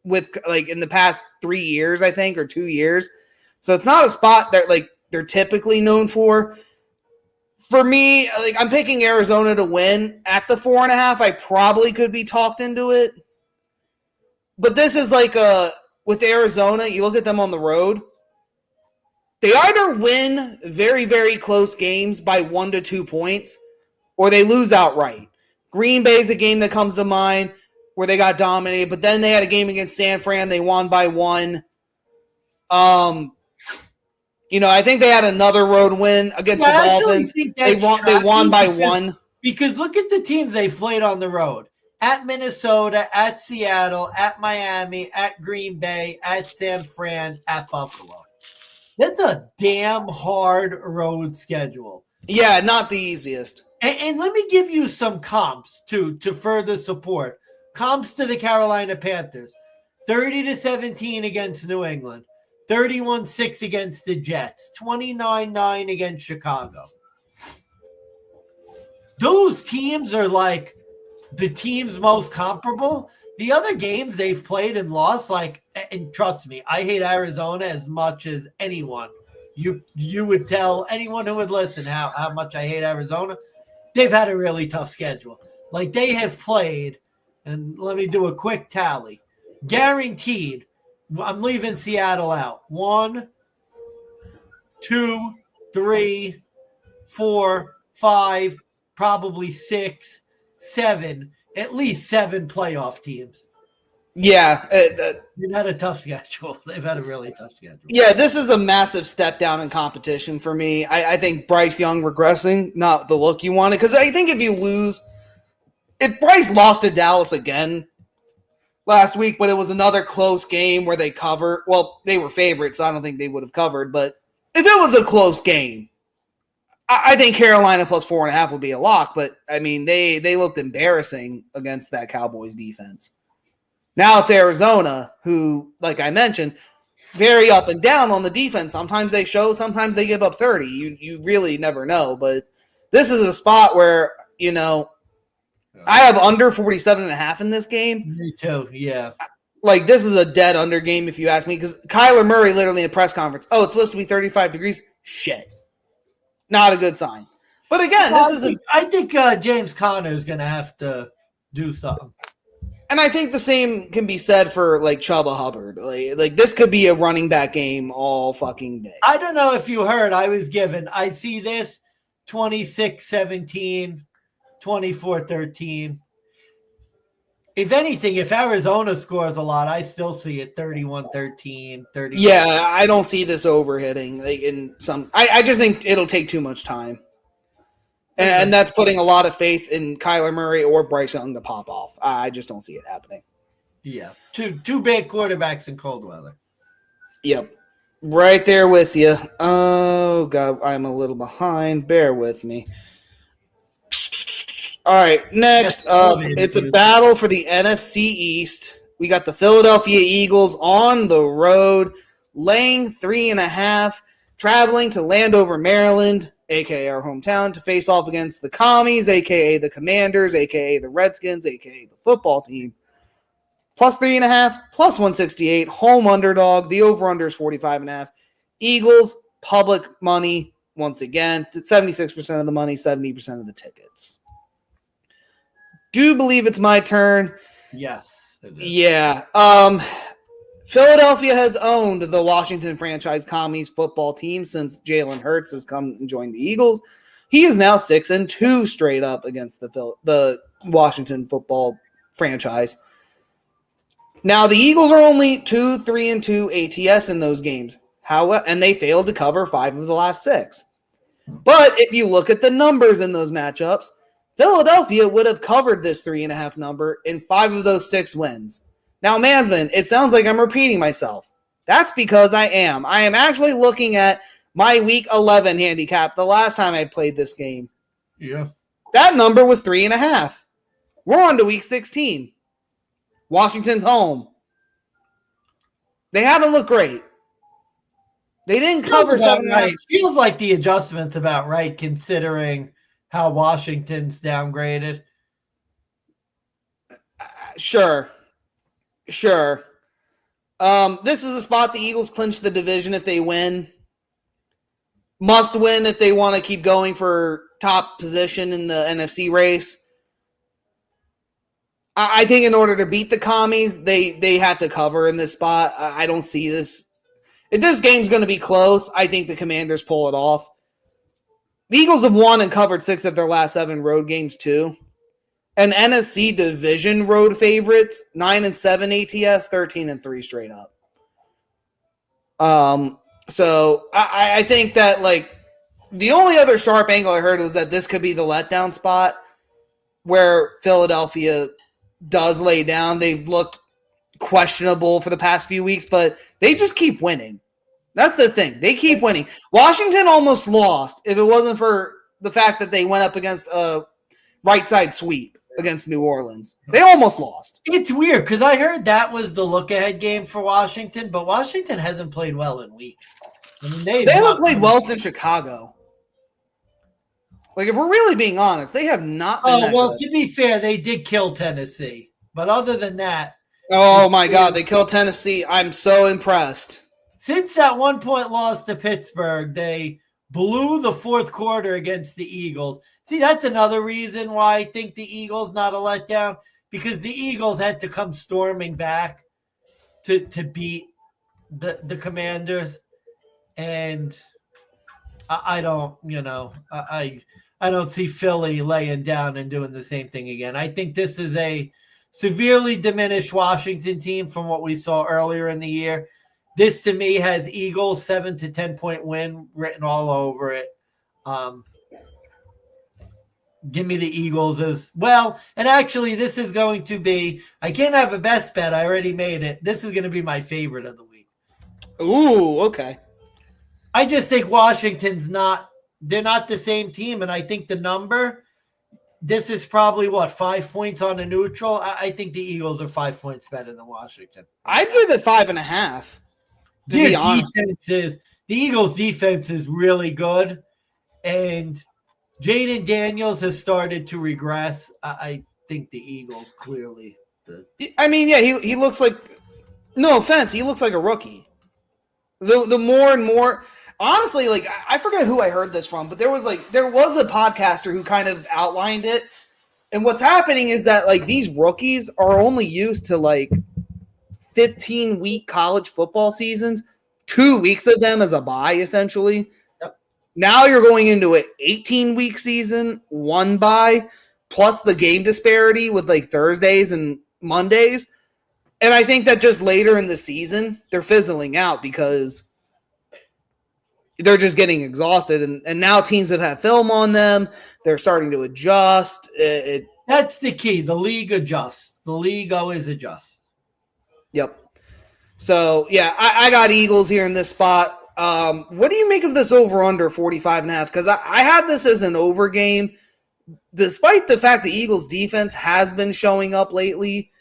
with, like, in the past 3 years, I think, or 2 years. So it's not a spot that, like, they're typically known for. For me, like, I'm picking Arizona to win. At the 4.5, I probably could be talked into it. But this is like with Arizona, you look at them on the road. They either win very, very close games by 1 to 2 points, or they lose outright. Green Bay is a game that comes to mind where they got dominated, but then they had a game against San Fran. They won by 1. You know, I think they had another road win against the Dolphins. They won by 1. Because look at the teams they've played on the road. At Minnesota, at Seattle, at Miami, at Green Bay, at San Fran, at Buffalo. That's a damn hard road schedule. Yeah, not the easiest. And let me give you some comps, too, to further support. Comps to the Carolina Panthers. 30-17 against New England. 31-6 against the Jets. 29-9 against Chicago. Those teams are like the teams most comparable. The other games they've played and lost, like, and trust me, I hate Arizona as much as anyone. You would tell anyone who would listen how much I hate Arizona. They've had a really tough schedule. Like, they have played, and let me do a quick tally. Guaranteed, I'm leaving Seattle out. 1, 2, 3, 4, 5, probably 6, 7, at least 7 playoff teams. Yeah. They've had a tough schedule. They've had a really tough schedule. Yeah, this is a massive step down in competition for me. I think Bryce Young regressing, not the look you wanted. Because I think if Bryce lost to Dallas again last week, but it was another close game where they covered. Well, they were favorites, so I don't think they would have covered. But if it was a close game, I think Carolina plus 4.5 would be a lock, but I mean, they looked embarrassing against that Cowboys defense. Now it's Arizona, who, like I mentioned, very up and down on the defense. Sometimes they show, sometimes they give up 30. You really never know, but this is a spot where, you know, I have under 47.5 in this game. Me too, yeah. Like, this is a dead under game if you ask me, because Kyler Murray literally in a press conference, oh, it's supposed to be 35 degrees? Shit. Not a good sign. But again, I think James Conner is going to have to do something. And I think the same can be said for, like, Chuba Hubbard. Like this could be a running back game all fucking day. I don't know if you heard. I see this 26-17, 24-13. If anything, if Arizona scores a lot, I still see it 31-13, 30. Yeah, I don't see this overhitting. I just think it'll take too much time. And that's putting a lot of faith in Kyler Murray or Bryce Young to pop off. I just don't see it happening. Yeah, two big quarterbacks in cold weather. Yep. Right there with you. Oh, God, I'm a little behind. Bear with me. All right, next up, it's a battle for the NFC East. We got the Philadelphia Eagles on the road, laying 3.5, traveling to Landover, Maryland, a.k.a. our hometown, to face off against the Commies, a.k.a. the Commanders, a.k.a. the Redskins, a.k.a. the football team. Plus 3.5, plus 168, home underdog. The over-under is 45.5. Eagles, public money, once again, 76% of the money, 70% of the tickets. Do believe it's my turn. Yes. It is. Yeah. Philadelphia has owned the Washington franchise Commies football team since Jalen Hurts has come and joined the Eagles. He is now 6-2 straight up against the Washington football franchise. Now, the Eagles are only 2-3-2 ATS in those games. And they failed to cover 5 of the last 6. But if you look at the numbers in those matchups, Philadelphia would have covered this 3.5 number in 5 of those 6 wins. Now, Mansmann, it sounds like I'm repeating myself. That's because I am. I am actually looking at my Week 11 handicap the last time I played this game. Yeah. That number was 3.5. We're on to Week 16. Washington's home. They haven't looked great. They didn't cover 7.5. Feels like the adjustment's about right, considering how Washington's downgraded. Sure. This is a spot the Eagles clinch the division if they win. Must win if they want to keep going for top position in the NFC race. I think in order to beat the Commies, they have to cover in this spot. I don't see this. If this game's going to be close, I think the Commanders pull it off. The Eagles have won and covered 6 of their last 7 road games too. And NFC division road favorites, 9-7 ATS, 13-3 straight up. So I think that like the only other sharp angle I heard was that this could be the letdown spot where Philadelphia does lay down. They've looked questionable for the past few weeks, but they just keep winning. That's the thing. They keep winning. Washington almost lost if it wasn't for the fact that they went up against a right side sweep against New Orleans. They almost lost. It's weird because I heard that was the look-ahead game for Washington, but Washington hasn't played well in weeks. I mean, they haven't played well since Chicago. Like, if we're really being honest, they have not been that good. To be fair, they did kill Tennessee. But other than that... Oh, my God, they killed Tennessee. I'm so impressed. Since that 1-point loss to Pittsburgh, they blew the fourth quarter against the Eagles. See, that's another reason why I think the Eagles not a letdown, because the Eagles had to come storming back to beat the Commanders. And I don't, I don't see Philly laying down and doing the same thing again. I think this is a severely diminished Washington team from what we saw earlier in the year. This, to me, has Eagles 7 to 10 point win written all over it. Give me the Eagles as well. And actually, this is going to be, I can't have a best bet. I already made it. This is going to be my favorite of the week. Ooh, okay. I just think Washington's they're not the same team. And I think the number, this is probably 5 points on a neutral. I think the Eagles are 5 points better than Washington. I'd give it 5.5. The Eagles' defense is really good. And Jaden Daniels has started to regress. I think the Eagles clearly. He looks like, no offense, he looks like a rookie. The more and more, honestly, like I forget who I heard this from, but there was a podcaster who kind of outlined it. And what's happening is that like these rookies are only used to like 15-week college football seasons, 2 weeks of them as a bye, essentially. Yep. Now you're going into an 18-week season, 1 bye, plus the game disparity with like Thursdays and Mondays. And I think that just later in the season, they're fizzling out because they're just getting exhausted. And now teams have had film on them. They're starting to adjust. That's the key. The league adjusts. The league always adjusts. Yep. So, yeah, I got Eagles here in this spot. What do you make of this over-under 45.5? Because I had this as an over game, despite the fact the Eagles' defense has been showing up lately.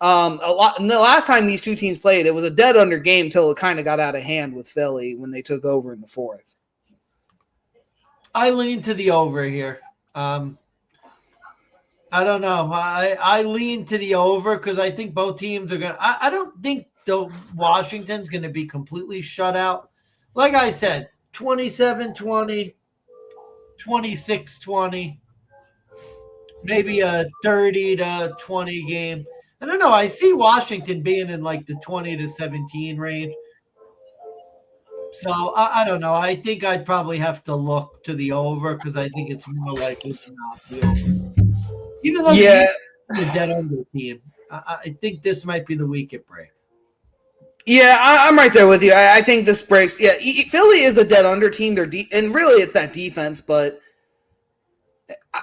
A lot. And the last time these two teams played, it was a dead under game until it kind of got out of hand with Philly when they took over in the fourth. I lean to the over here. I don't know. I lean to the over because I think both teams are going to – I don't think Washington's going to be completely shut out. Like I said, 27-20, 26-20, maybe a 30-20 game. I don't know. I see Washington being in like the 20-17 range. So I don't know. I think I'd probably have to look to the over because I think it's more likely to not be over. Even though the dead under team, I think this might be the week it breaks. Yeah, I'm right there with you. I think this breaks. Yeah, Philly is a dead under team. And really it's that defense, but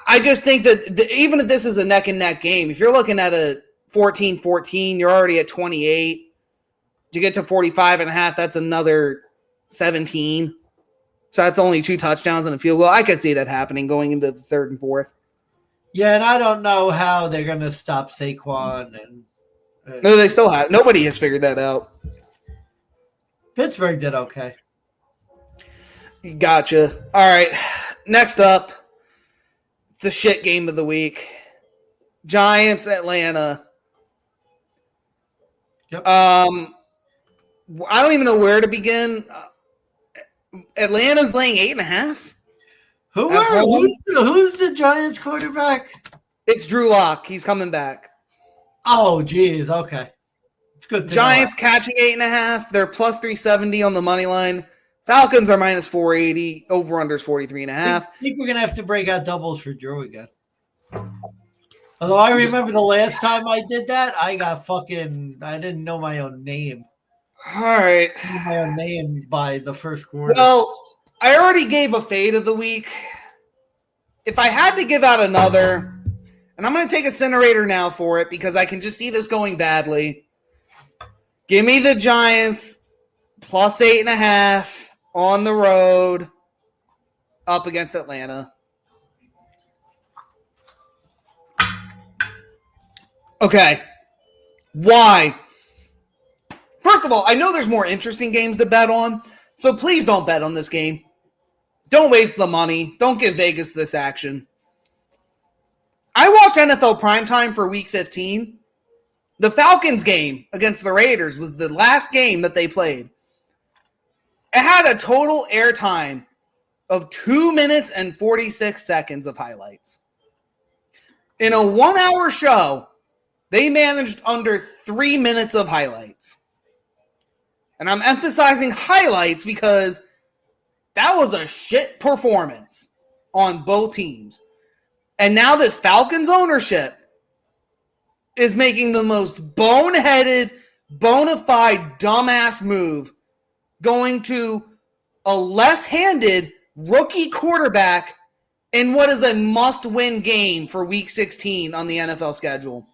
I just think that even if this is a neck and neck game, if you're looking at a 14-14, you're already at 28. To get to 45.5, that's another 17. So that's only 2 touchdowns and a field goal. I could see that happening going into the third and fourth. Yeah, and I don't know how they're going to stop Saquon. No, they still have. Nobody has figured that out. Pittsburgh did okay. Gotcha. All right. Next up, the shit game of the week. Giants, Atlanta. Yep. I don't even know where to begin. Atlanta's laying 8.5. Who's the Giants quarterback? It's Drew Lock. He's coming back. Oh, geez. Okay. It's good. Giants catching 8.5. They're plus 370 on the money line. Falcons are minus 480. Over unders 43.5. I think we're going to have to break out doubles for Drew again. Although I remember the last time I did that, I didn't know my own name. All right. I knew my own name by the first quarter. Well, I already gave a fade of the week. If I had to give out another, and I'm going to take incinerator now for it because I can just see this going badly. Give me the Giants plus 8.5 on the road up against Atlanta. Okay. Why? First of all, I know there's more interesting games to bet on, so please don't bet on this game. Don't waste the money. Don't give Vegas this action. I watched NFL Primetime for Week 15. The Falcons game against the Raiders was the last game that they played. It had a total airtime of 2 minutes and 46 seconds of highlights. In a 1-hour show, they managed under 3 minutes of highlights. And I'm emphasizing highlights because that was a shit performance on both teams. And now this Falcons ownership is making the most boneheaded, bona fide, dumbass move, going to a left-handed rookie quarterback in what is a must-win game for Week 16 on the NFL schedule.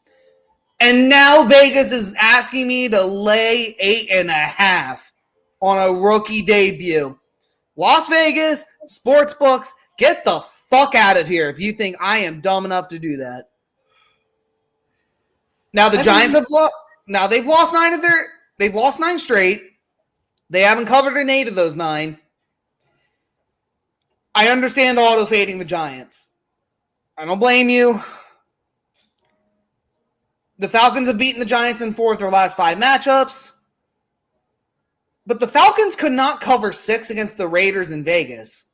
And now Vegas is asking me to lay 8.5 on a rookie debut. Las Vegas, sportsbooks, get the fuck out of here if you think I am dumb enough to do that. Now the Giants have lost. Now they've lost 9 of their. They've lost 9 straight. They haven't covered an 8 of those 9. I understand auto fading the Giants. I don't blame you. The Falcons have beaten the Giants in 4 of their last 5 matchups. But the Falcons could not cover 6 against the Raiders in Vegas.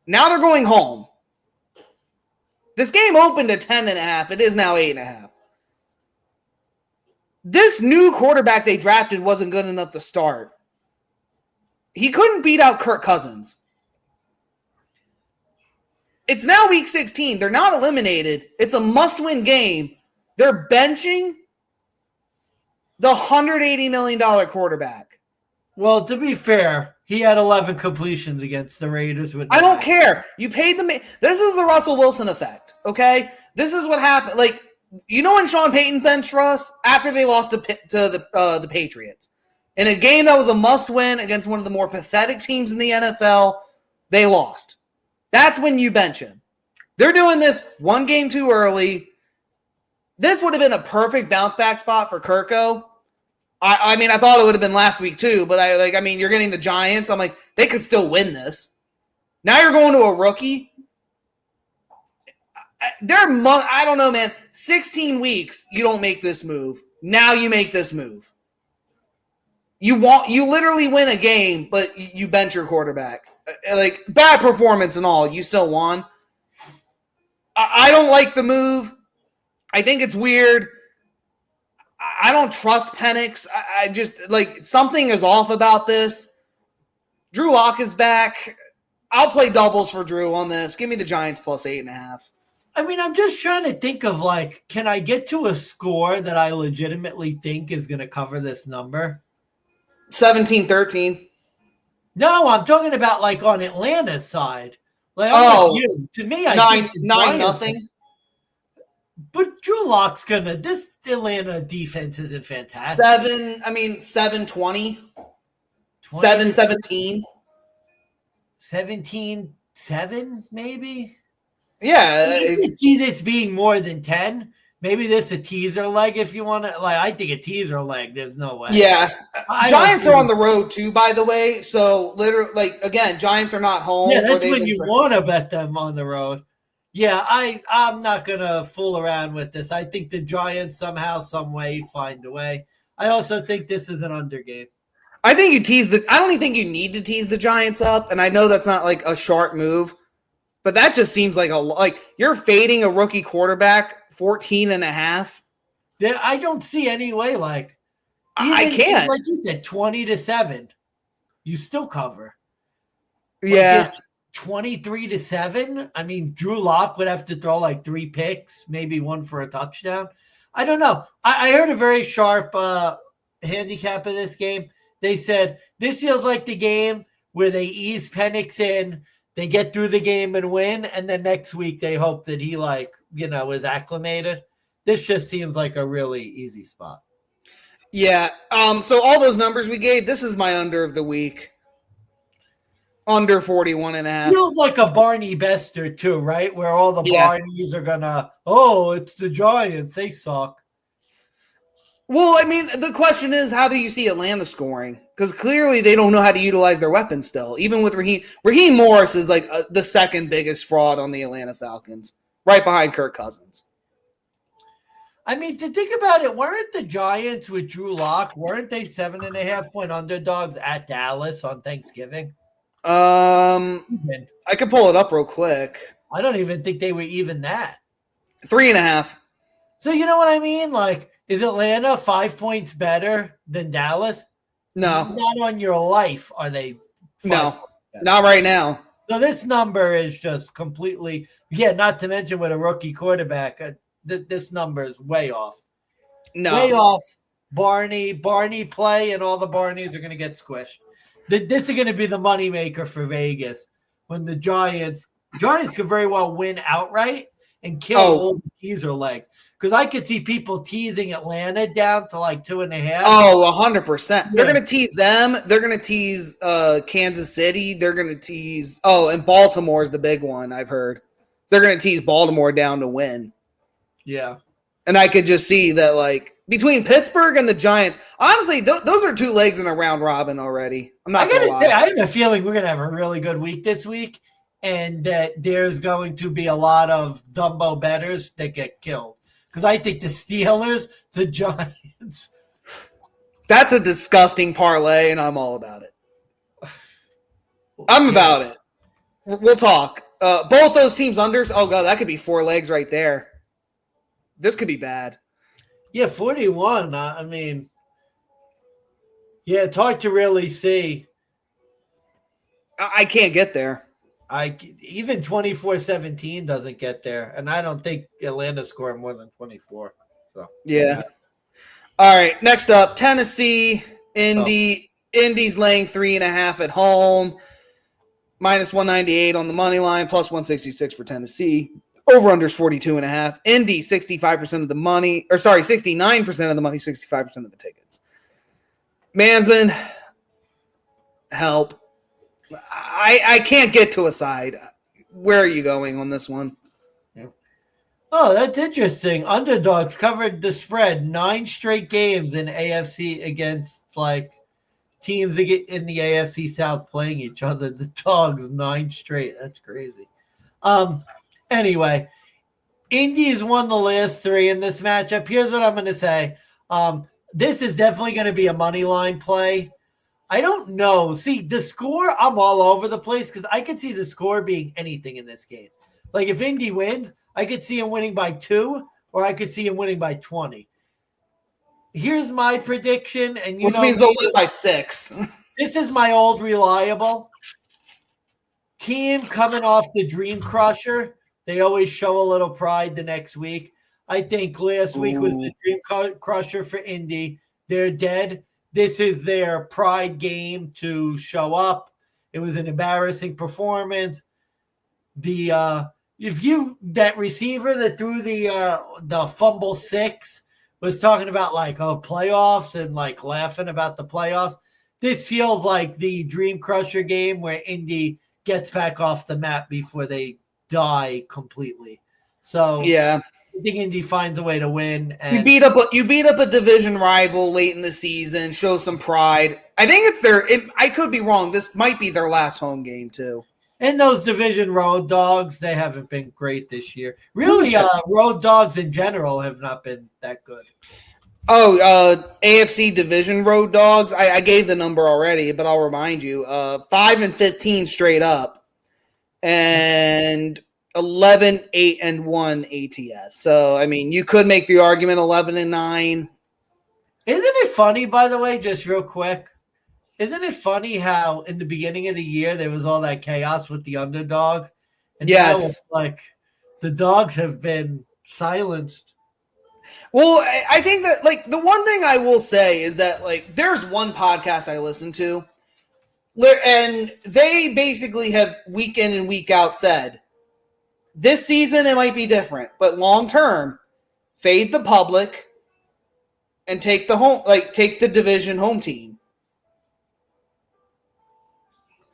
Now they're going home. This game opened at 10.5. It is now 8.5. This new quarterback they drafted wasn't good enough to start. He couldn't beat out Kirk Cousins. It's now Week 16. They're not eliminated. It's a must-win game. They're benching the $180 million quarterback. Well, to be fair, he had 11 completions against the Raiders. I don't care. You paid the – this is the Russell Wilson effect, okay? This is what happened. Like, You know when Sean Payton benched Russ? After they lost to the Patriots. In a game that was a must-win against one of the more pathetic teams in the NFL, they lost. That's when you bench him. They're doing this one game too early. This would have been a perfect bounce-back spot for Kirko. I mean, I thought it would have been last week too, but you're getting the Giants. I'm like, they could still win this. Now you're going to a rookie. I don't know, man. 16 weeks, you don't make this move. Now you make this move. You literally win a game, but you bench your quarterback. Like, bad performance and all, you still won. I don't like the move. I think it's weird. I don't trust Penix. I just, something is off about this. Drew Lock is back. I'll play doubles for Drew on this. Give me the Giants plus 8.5. I mean, I'm just trying to think of, can I get to a score that I legitimately think is going to cover this number? 17-13. No, I'm talking about, on Atlanta's side. To me, I think 9-0. But Drew Lock's this Atlanta defense isn't fantastic. 7-20. 7-17. 17-7, maybe? Yeah. I could see this being more than 10. Maybe this a teaser leg if you want to. I think a teaser leg, there's no way. Yeah. Giants are on the road too, by the way. So, literally, again, Giants are not home. Yeah, that's when you want to bet them on the road. Yeah, I'm not going to fool around with this. I think the Giants somehow, some way find a way. I also think this is an under game. I think I don't even think you need to tease the Giants up, and I know that's not a sharp move, but that just seems like you're fading a rookie quarterback 14.5. Yeah, I don't see any way I can't. Like you said, 20-7, you still cover. Yeah. 23-7. I mean, Drew Lock would have to throw 3 picks, maybe one for a touchdown. I don't know. I heard a very sharp handicap of this game. They said this feels like the game where they ease Penix in, they get through the game and win, and then next week they hope that he is acclimated. This just seems like a really easy spot. Yeah. So all those numbers we gave, this is my under of the week. Under 41.5. Feels like a Barney Bester too, right? Where all the Barneys are gonna, it's the Giants, they suck. Well, I mean, the question is, how do you see Atlanta scoring? Because clearly they don't know how to utilize their weapons still. Even with Raheem. Raheem Morris is the second biggest fraud on the Atlanta Falcons, right behind Kirk Cousins. I mean, to think about it, weren't the Giants with Drew Lock, weren't they 7.5-point underdogs at Dallas on Thanksgiving? I could pull it up real quick. I don't even think they were even that. 3.5. So you know what I mean? Is Atlanta 5 points better than Dallas? No. Not on your life are they. No, not right now. So this number is just completely, not to mention with a rookie quarterback, this number is way off. No. Way off. Barney play, and all the Barneys are going to get squished. This is going to be the moneymaker for Vegas when the Giants could very well win outright and kill all the teaser legs. Because I could see people teasing Atlanta down to 2.5. Oh, 100%. They're going to tease them. They're going to tease Kansas City. They're going to tease – and Baltimore is the big one I've heard. They're going to tease Baltimore down to win. Yeah. And I could just see that, between Pittsburgh and the Giants, honestly, those are 2 legs in a round robin already. I'm not going to lie. I have a feeling we're going to have a really good week this week, and that there's going to be a lot of Dumbo bettors that get killed. Because I think the Steelers, the Giants. That's a disgusting parlay, and I'm all about it. I'm about it. We'll talk. Both those teams unders. Oh, God, that could be 4 legs right there. This could be bad. Yeah, 41. I mean, it's hard to really see. I can't get there. Even 24-17 doesn't get there, and I don't think Atlanta scored more than 24. So yeah. All right, next up, Tennessee, Indy. Indy's laying 3.5 at home, minus 198 on the money line, plus 166 for Tennessee. Over-under is 42.5. Indy, 65% of the money. 69% of the money, 65% of the tickets. Mansmann, help. I can't get to a side. Where are you going on this one? Oh, that's interesting. Underdogs covered the spread 9 straight games in AFC against teams in the AFC South playing each other. The Dogs 9 straight. That's crazy. Anyway, Indy's won the last 3 in this matchup. Here's what I'm going to say. This is definitely going to be a money line play. I don't know. See, the score, I'm all over the place because I could see the score being anything in this game. Like if Indy wins, I could see him winning by 2 or I could see him winning by 20. Here's my prediction. And which means they'll win by 6. This is my old reliable team coming off the Dream Crusher. They always show a little pride the next week. I think last week was the Dream Crusher for Indy. They're dead. This is their pride game to show up. It was an embarrassing performance. That receiver that threw the fumble 6 was talking about playoffs and laughing about the playoffs. This feels like the Dream Crusher game where Indy gets back off the map before they die completely. So yeah. I think Indy finds a way to win. And you beat up a division rival late in the season, show some pride. I think I could be wrong. This might be their last home game too. And those division road dogs, they haven't been great this year. Really, road dogs in general have not been that good. AFC division road dogs. I gave the number already, but I'll remind you. 5-15 straight up, and 11-8-1 ATS. So, I mean, you could make the argument 11-9. Isn't it funny, by the way, just real quick? Isn't it funny how in the beginning of the year there was all that chaos with the underdog? And now it's the dogs have been silenced. Well, I think that the one thing I will say is that there's one podcast I listen to, and they basically have week in and week out said, this season it might be different, but long term, fade the public and take the division home team.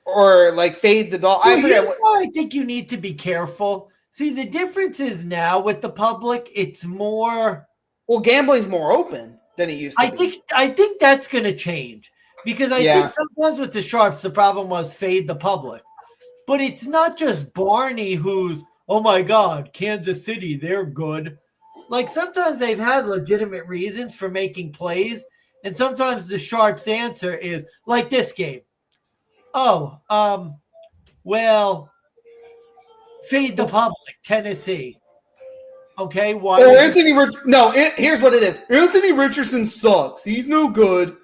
Or fade the dog. I forget I think you need to be careful. See, the difference is now with the public, it's more. Well, gambling's more open than it used to be. I think that's going to change because I think sometimes with the Sharps, the problem was fade the public. But it's not just Barney who's, oh my God, Kansas City, they're good. Sometimes they've had legitimate reasons for making plays. And sometimes the Sharps answer is like this game. Fade the public, Tennessee. Okay, why? Here's what it is. Anthony Richardson sucks. He's no good.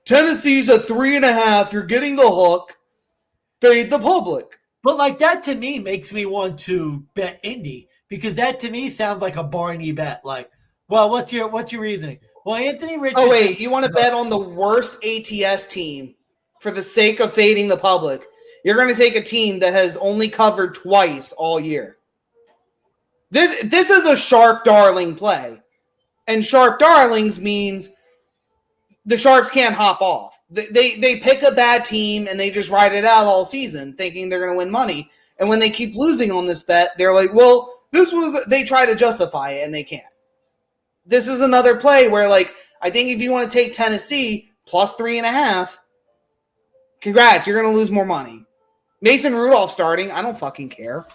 Tennessee's a 3.5. You're getting the hook. Fade the public. But that to me makes me want to bet Indy because that to me sounds like a Barney bet. What's your reasoning? Well, Anthony Richardson. Oh wait, you want to bet on the worst ATS team for the sake of fading the public? You're going to take a team that has only covered twice all year. This is a sharp darling play. And sharp darlings means the Sharps can't hop off. They pick a bad team and they just ride it out all season thinking they're going to win money. And when they keep losing on this bet, they're like, well, they try to justify it and they can't. This is another play where I think if you want to take Tennessee plus 3.5, congrats, you're going to lose more money. Mason Rudolph starting, I don't fucking care.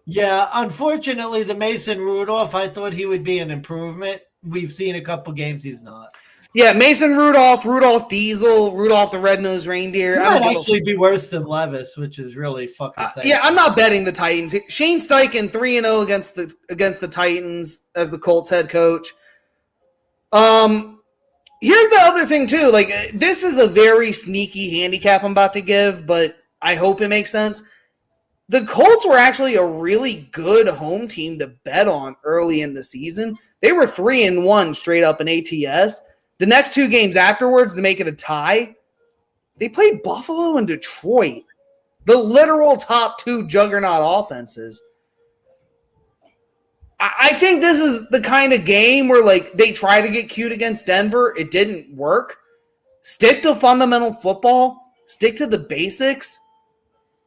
Yeah, unfortunately, the Mason Rudolph, I thought he would be an improvement. We've seen a couple games he's not. Yeah, Mason Rudolph, Rudolph Diesel, Rudolph the Red-Nosed Reindeer. He might actually be worse than Levis, which is really fucking sad. Yeah, I'm not betting the Titans. Shane Steichen 3-0 against the Titans as the Colts head coach. Here's the other thing, too. This is a very sneaky handicap I'm about to give, but I hope it makes sense. The Colts were actually a really good home team to bet on early in the season. They were 3-1 straight up in ATS. The next 2 games afterwards to make it a tie, they played Buffalo and Detroit. The literal top 2 juggernaut offenses. I think this is the kind of game where like they try to get cute against Denver. It didn't work. Stick to fundamental football. Stick to the basics.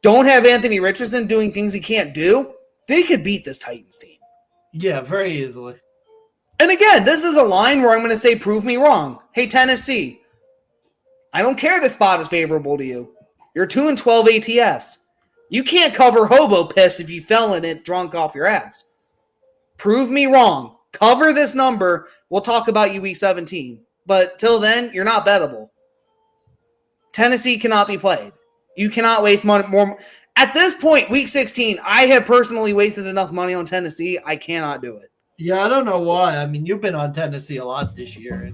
Don't have Anthony Richardson doing things he can't do. They could beat this Titans team. Yeah, very easily. And again, this is a line where I'm going to say, prove me wrong. Hey, Tennessee, I don't care the spot is favorable to you. You're 2-12 ATS. You can't cover hobo piss if you fell in it drunk off your ass. Prove me wrong. Cover this number. We'll talk about you week 17. But till then, you're not bettable. Tennessee cannot be played. You cannot waste money more. At this point, week 16, I have personally wasted enough money on Tennessee. I cannot do it. Yeah, I don't know why. I mean, you've been on Tennessee a lot this year.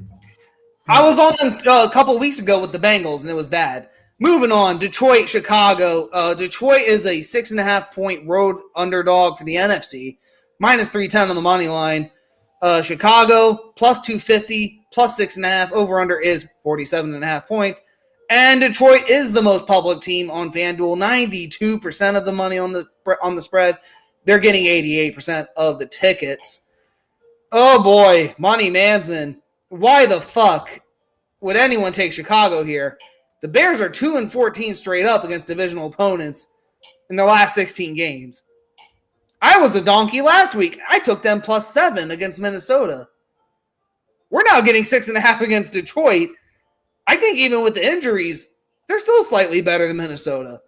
I was on them a couple weeks ago with the Bengals, and it was bad. Moving on, Detroit, Chicago. Detroit is a 6.5-point road underdog for the NFC. Minus 310 on the money line. Chicago, plus 250, plus 6.5. Over-under is 47.5 points. And Detroit is the most public team on FanDuel. 92% of the money on the spread. They're getting 88% of the tickets. Oh boy, Money Mansmann. Why the fuck would anyone take Chicago here? The Bears are 2-14 straight up against divisional opponents in their last 16 games. I was a donkey last week. I took them plus 7 against Minnesota. We're now getting 6.5 against Detroit. I think even with the injuries, they're still slightly better than Minnesota.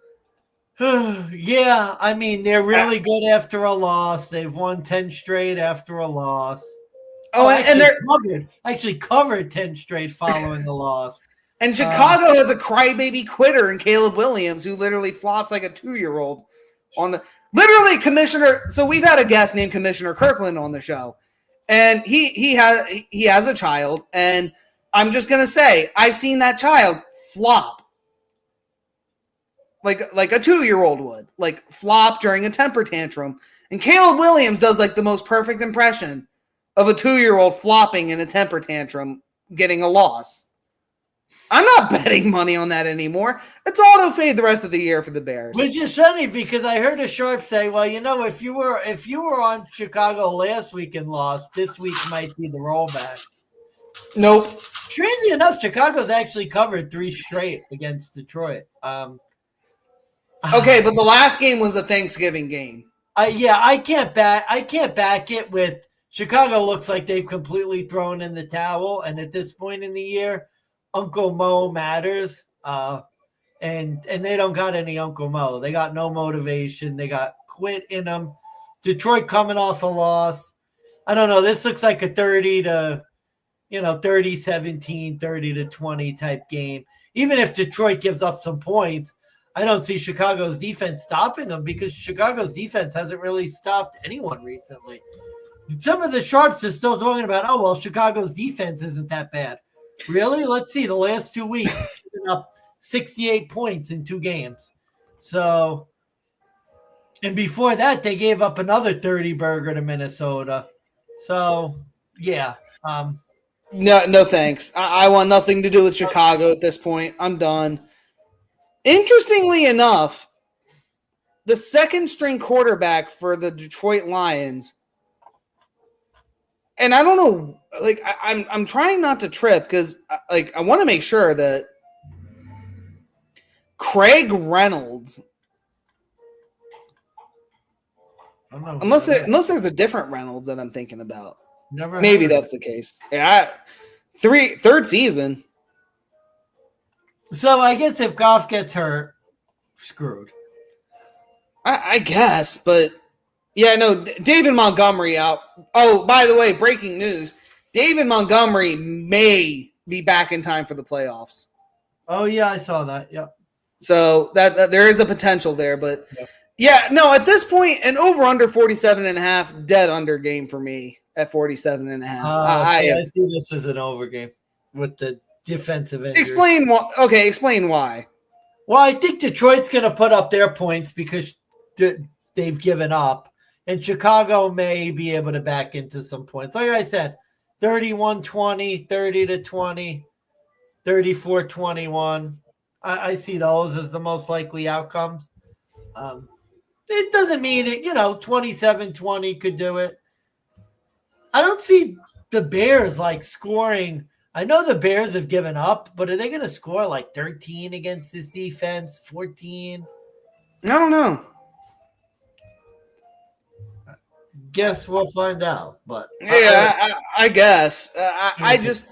Yeah, I mean, they're really good after a loss. They've won 10 straight after a loss. And they're covered 10 straight following the loss. And Chicago has a crybaby quitter in Caleb Williams, who literally flops like a 2-year-old on the literally Commissioner. So we've had a guest named Commissioner Kirkland on the show, and he has a child, and I'm just gonna say I've seen that child flop like a 2-year-old would, like flop during a temper tantrum. And Caleb Williams does like the most perfect impression of a 2-year-old flopping in a temper tantrum, getting a loss. I'm not betting money on that anymore. It's auto fade the rest of the year for the Bears. Which is funny because I heard a sharp say, well, you know, if you were on Chicago last week and lost, this week might be the rollback. Nope. Strangely enough, Chicago's actually covered 3 straight against Detroit. Okay, but the last game was a Thanksgiving game. I can't back it with Chicago. Looks like they've completely thrown in the towel, and at this point in the year, Uncle Mo matters, and they don't got any Uncle Mo. They got no motivation. They got quit in them. Detroit coming off a loss. I don't know. This looks like a 30-17, 30-20 type game. Even if Detroit gives up some points, I don't see Chicago's defense stopping them because Chicago's defense hasn't really stopped anyone recently. Some of the sharps are still talking about, oh, well, Chicago's defense isn't that bad. Really? Let's see. The last 2 weeks, up 68 points in 2 games. So, and before that, they gave up another 30 burger to Minnesota. So, yeah. No, thanks. I want nothing to do with Chicago at this point. I'm done. Interestingly enough, the second string quarterback for the Detroit Lions, and I don't know, like I'm trying not to trip because like I want to make sure that Craig Reynolds, unless there's a different Reynolds that I'm thinking about. Maybe that's the case. Yeah, third season. So I guess if Goff gets hurt, screwed. I guess, but yeah, no, David Montgomery out. Oh, by the way, breaking news. David Montgomery may be back in time for the playoffs. Oh, yeah, I saw that. Yep. So that there is a potential there, but yeah, no, at this point, an over under 47.5, dead under game for me at 47.5. I see this as an over game with the defensive injury. Explain why. Okay, explain why. Well, I think Detroit's going to put up their points because they've given up, and Chicago may be able to back into some points. Like I said, 31-20, 30-20, 34-21. I see those as the most likely outcomes. It doesn't mean it, 27-20 could do it. I don't see the Bears scoring. I know the Bears have given up, but are they going to score 13 against this defense, 14? I don't know. Guess we'll find out. But yeah, I guess. I just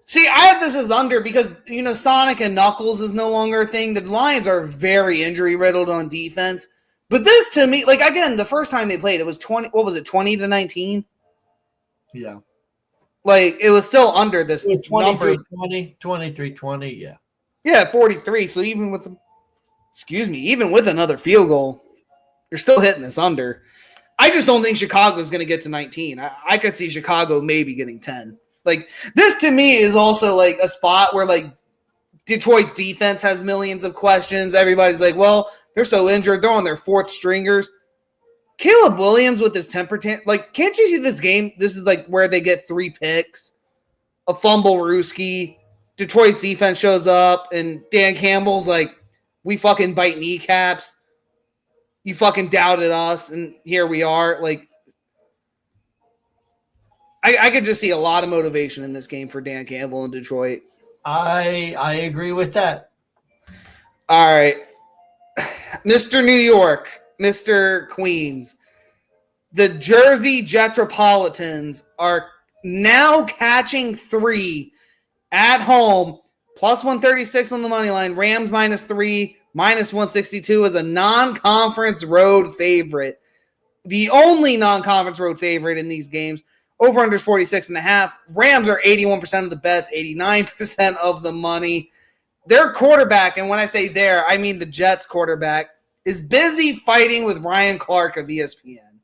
see. I have this as under because Sonic and Knuckles is no longer a thing. The Lions are very injury riddled on defense. But this to me, again, the first time they played, it was 20. What was it, 20-19? Yeah. It was still under this number. 23-20, yeah. Yeah, 43. So even with another field goal, you're still hitting this under. I just don't think Chicago's going to get to 19. I could see Chicago maybe getting 10. This to me is also a spot where Detroit's defense has millions of questions. Everybody's well, they're so injured. They're on their fourth stringers. Caleb Williams with his temper can't you see this game? This is where they get 3 picks, a fumble Ruski. Detroit's defense shows up, and Dan Campbell's we fucking bite kneecaps. You fucking doubted us, and here we are. I could just see a lot of motivation in this game for Dan Campbell in Detroit. I agree with that. All right. Mr. New York, Mr. Queens. The Jersey Jetropolitans are now catching 3 at home, plus 136 on the money line. Rams -3, minus 162 as a non-conference road favorite. The only non-conference road favorite in these games. Over-under 46.5. Rams are 81% of the bets, 89% of the money. Their quarterback, and when I say their, I mean the Jets quarterback, is busy fighting with Ryan Clark of ESPN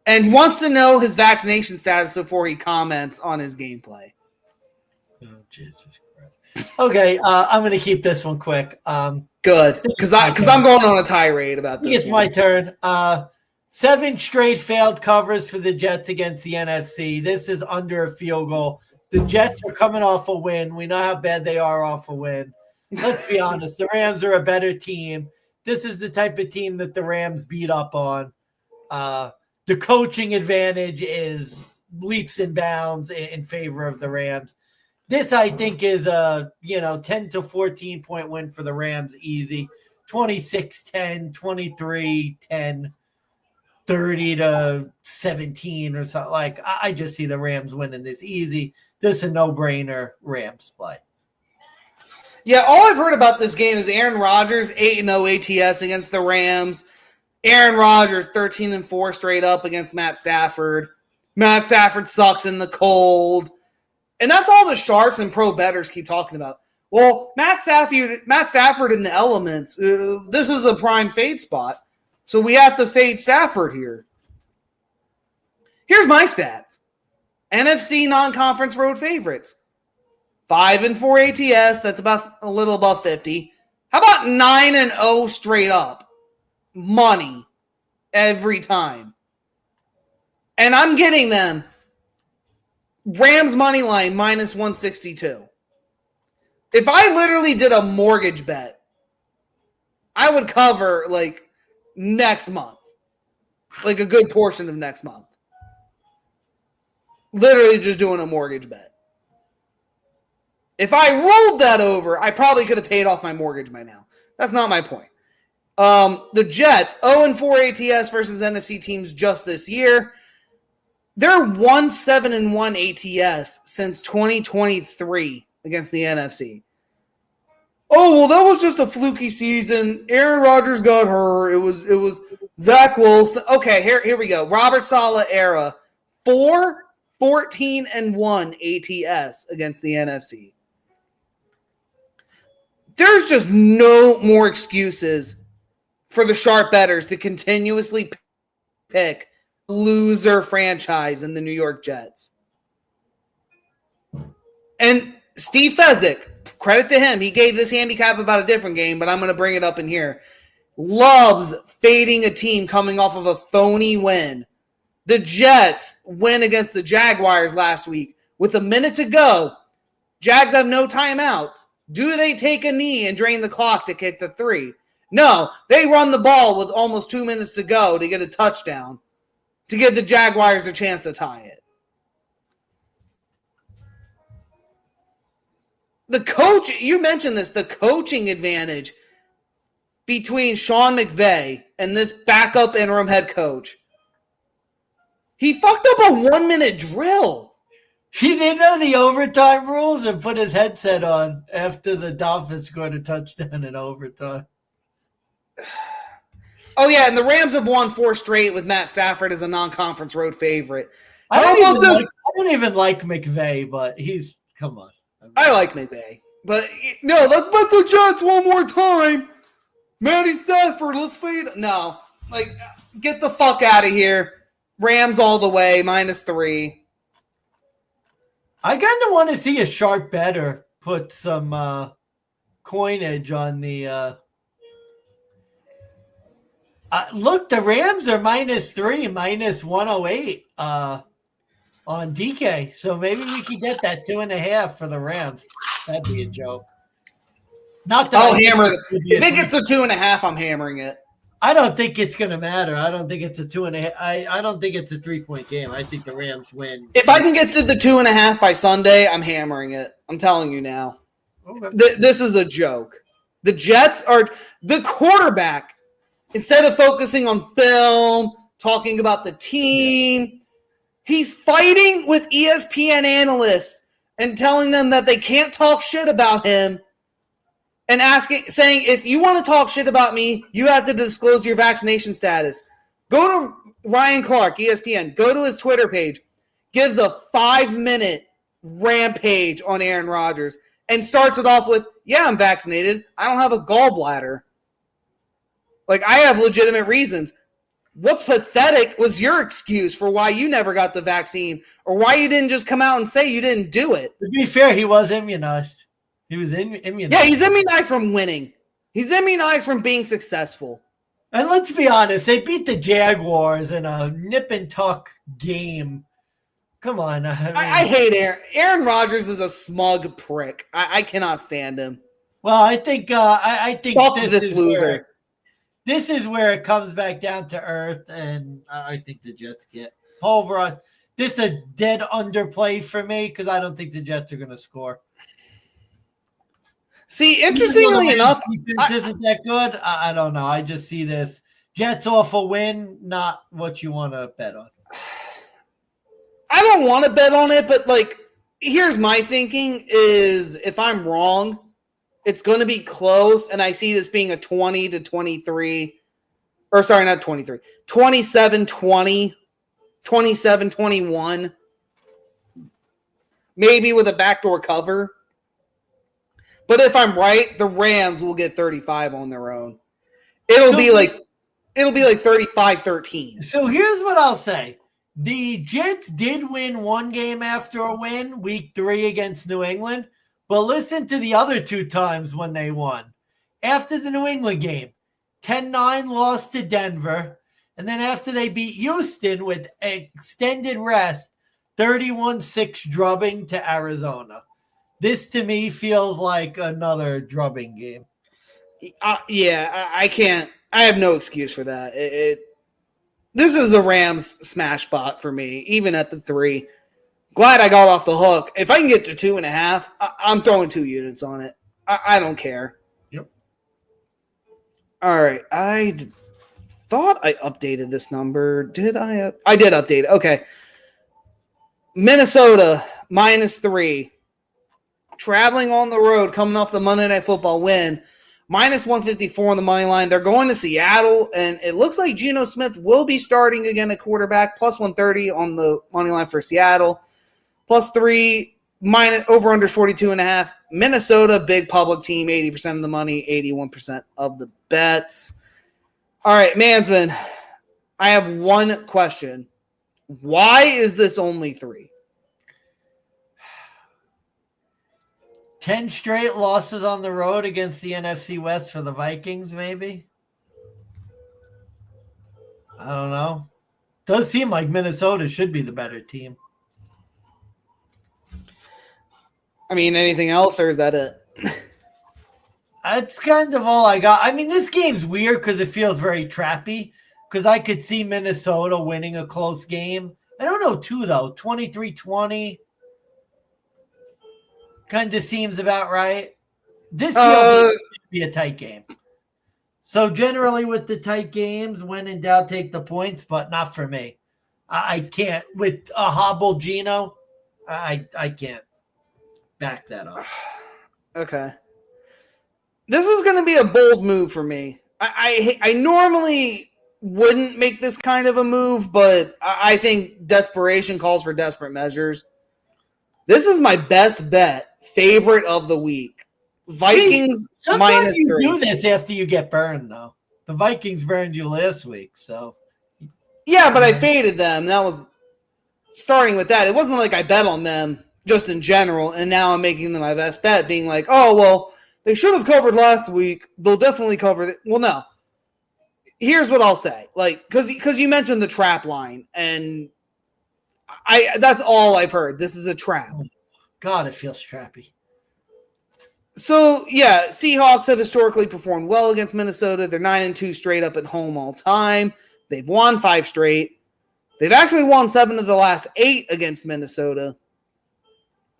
and wants to know his vaccination status before he comments on his gameplay. Oh, Jesus Christ. Okay, I'm going to keep this one quick. Good, because I'm going on a tirade about this. It's my turn. 7 straight failed covers for the Jets against the NFC. This is under a field goal. The Jets are coming off a win. We know how bad they are off a win. Let's be honest. The Rams are a better team. This is the type of team that the Rams beat up on. The coaching advantage is leaps and bounds in favor of the Rams. This, I think, is a 10 to 14 point win for the Rams, easy. 26-10, 23-10. 30-17 or something. I just see the Rams winning this easy. This is a no-brainer Rams play. Yeah, all I've heard about this game is Aaron Rodgers 8-0 ATS against the Rams. Aaron Rodgers 13-4 straight up against Matt Stafford. Matt Stafford sucks in the cold. And that's all the sharps and pro bettors keep talking about. Well, Matt Stafford in the elements. This is a prime fade spot. So we have to fade Stafford here. Here's my stats. NFC non-conference road favorites. 5-4 ATS. That's about a little above 50. How about 9-0 straight up? Money. Every time. And I'm getting them. Rams money line minus 162. If I literally did a mortgage bet, I would cover next month. A good portion of next month. Literally just doing a mortgage bet. If I rolled that over, I probably could have paid off my mortgage by now. That's not my point. The Jets, 0-4 ATS versus NFC teams just this year. They're 1-7-1 ATS since 2023 against the NFC. Oh, well, that was just a fluky season. Aaron Rodgers got hurt. It was Zach Wilson. Okay, here we go. Robert Saleh era. 4-14-1 ATS against the NFC. There's just no more excuses for the sharp bettors to continuously pick loser franchise in the New York Jets. And Steve Fezzik, credit to him, he gave this handicap about a different game, but I'm going to bring it up in here. Loves fading a team coming off of a phony win. The Jets win against the Jaguars last week with a minute to go. Jags have no timeouts. Do they take a knee and drain the clock to kick the 3? No, they run the ball with almost 2 minutes to go to get a touchdown to give the Jaguars a chance to tie it. The coach, you mentioned this, the coaching advantage between Sean McVay and this backup interim head coach. He fucked up a 1-minute drill. He didn't know the overtime rules and put his headset on after the Dolphins scored a touchdown in overtime. Oh, yeah, and the Rams have won 4 straight with Matt Stafford as a non-conference road favorite. I don't even like McVay, but come on. I like McVay. But, no, let's bet the Jets one more time. Matty Stafford, let's fade. No, get the fuck out of here. Rams all the way, -3. I kind of want to see a sharp better put some coinage on the look, the Rams are -3, -108 on DK. So maybe we could get that 2.5 for the Rams. That'd be a joke. Not that I'll hammer it. If it gets a 2.5, I'm hammering it. I don't think it's going to matter. I don't think it's a 2.5. I don't think it's a 3-point game. I think the Rams win. If I can get to the 2.5 by Sunday, I'm hammering it. I'm telling you now. Okay. This is a joke. The Jets are the quarterback. Instead of focusing on film, talking about the team, he's fighting with ESPN analysts and telling them that they can't talk shit about him. And saying, if you want to talk shit about me, you have to disclose your vaccination status. Go to Ryan Clark, ESPN. Go to his Twitter page. Gives a 5-minute rampage on Aaron Rodgers. And starts it off with, yeah, I'm vaccinated. I don't have a gallbladder. I have legitimate reasons. What's pathetic was your excuse for why you never got the vaccine. Or why you didn't just come out and say you didn't do it. To be fair, he was immunized. He was immunized. Yeah, he's immunized from winning. He's immunized from being successful. And let's be honest, they beat the Jaguars in a nip and tuck game. Come on. I hate Aaron. Aaron Rodgers is a smug prick. I cannot stand him. Well, I think Fuck this loser. This is where it comes back down to earth, and I think the Jets get pulverized. This is a dead underplay for me because I don't think the Jets are going to score. See, interestingly enough, defense isn't that good. I don't know. I just see this Jets off a win, not what you want to bet on. I don't want to bet on it, but here's my thinking: is if I'm wrong, it's going to be close, and I see this being a 20-23, or sorry, not 23, 27-20, 27-21, maybe with a backdoor cover. But if I'm right, the Rams will get 35 on their own. It'll be like 35-13. So here's what I'll say. The Jets did win one game after a win, week 3 against New England. But listen to the other 2 times when they won. After the New England game, 10-9 lost to Denver. And then after they beat Houston with extended rest, 31-6 drubbing to Arizona. This, to me, feels like another drubbing game. I can't. I have no excuse for that. This is a Rams smash spot for me, even at the 3. Glad I got off the hook. If I can get to 2.5, I'm throwing 2 units on it. I don't care. Yep. All right. I thought I updated this number. Did I? I did update it. Okay. Minnesota, -3. Traveling on the road, coming off the Monday Night Football win, -154 on the money line. They're going to Seattle, and it looks like Geno Smith will be starting again at quarterback, +130 on the money line for Seattle, +3, over under 42.5. Minnesota, big public team, 80% of the money, 81% of the bets. All right, Mansmann, I have one question. Why is this only 3? 10 straight losses on the road against the NFC West for the Vikings, maybe? I don't know. Does seem like Minnesota should be the better team. I mean, anything else, or is that it? That's kind of all I got. I mean, this game's weird because it feels very trappy because I could see Minnesota winning a close game. I don't know, too, though. 23-20 kind of seems about right. This feels like it could be a tight game. So generally with the tight games, when in doubt, take the points, but not for me. I can't. With a hobble Gino, I can't back that up. Okay. This is going to be a bold move for me. I normally wouldn't make this kind of a move, but I think desperation calls for desperate measures. This is my best bet, favorite of the week. Vikings sometimes you -3. do this after you get burned, though. The Vikings burned you last week, so. Yeah, but I faded them. That was starting with that. It wasn't like I bet on them just in general, and now I'm making them my best bet, being like, oh, well, they should have covered last week. They'll definitely cover it. Well, no. Here's what I'll say. Like, because you mentioned the trap line, and that's all I've heard. This is a trap. God, it feels trappy. So, yeah, Seahawks have historically performed well against Minnesota. They're 9-2 straight up at home all time. They've won 5 straight. They've actually won 7 of the last 8 against Minnesota.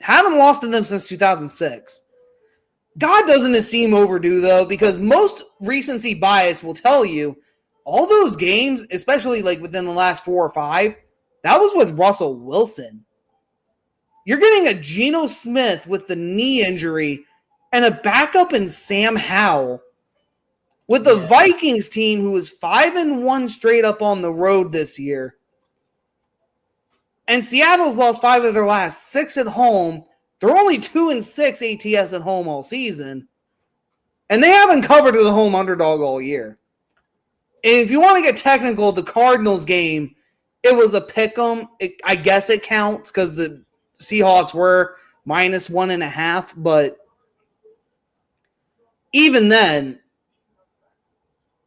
Haven't lost to them since 2006. God, doesn't it seem overdue, though, because most recency bias will tell you all those games, especially like within the last 4 or 5, that was with Russell Wilson. You're getting a Geno Smith with the knee injury and a backup in Sam Howell with the Vikings team who is 5-1 straight up on the road this year. And Seattle's lost 5 of their last 6 at home. They're only 2-6 ATS at home all season. And they haven't covered as a home underdog all year. And if you want to get technical, the Cardinals game, it was a pick 'em. I guess it counts because the Seahawks were -1.5. But even then,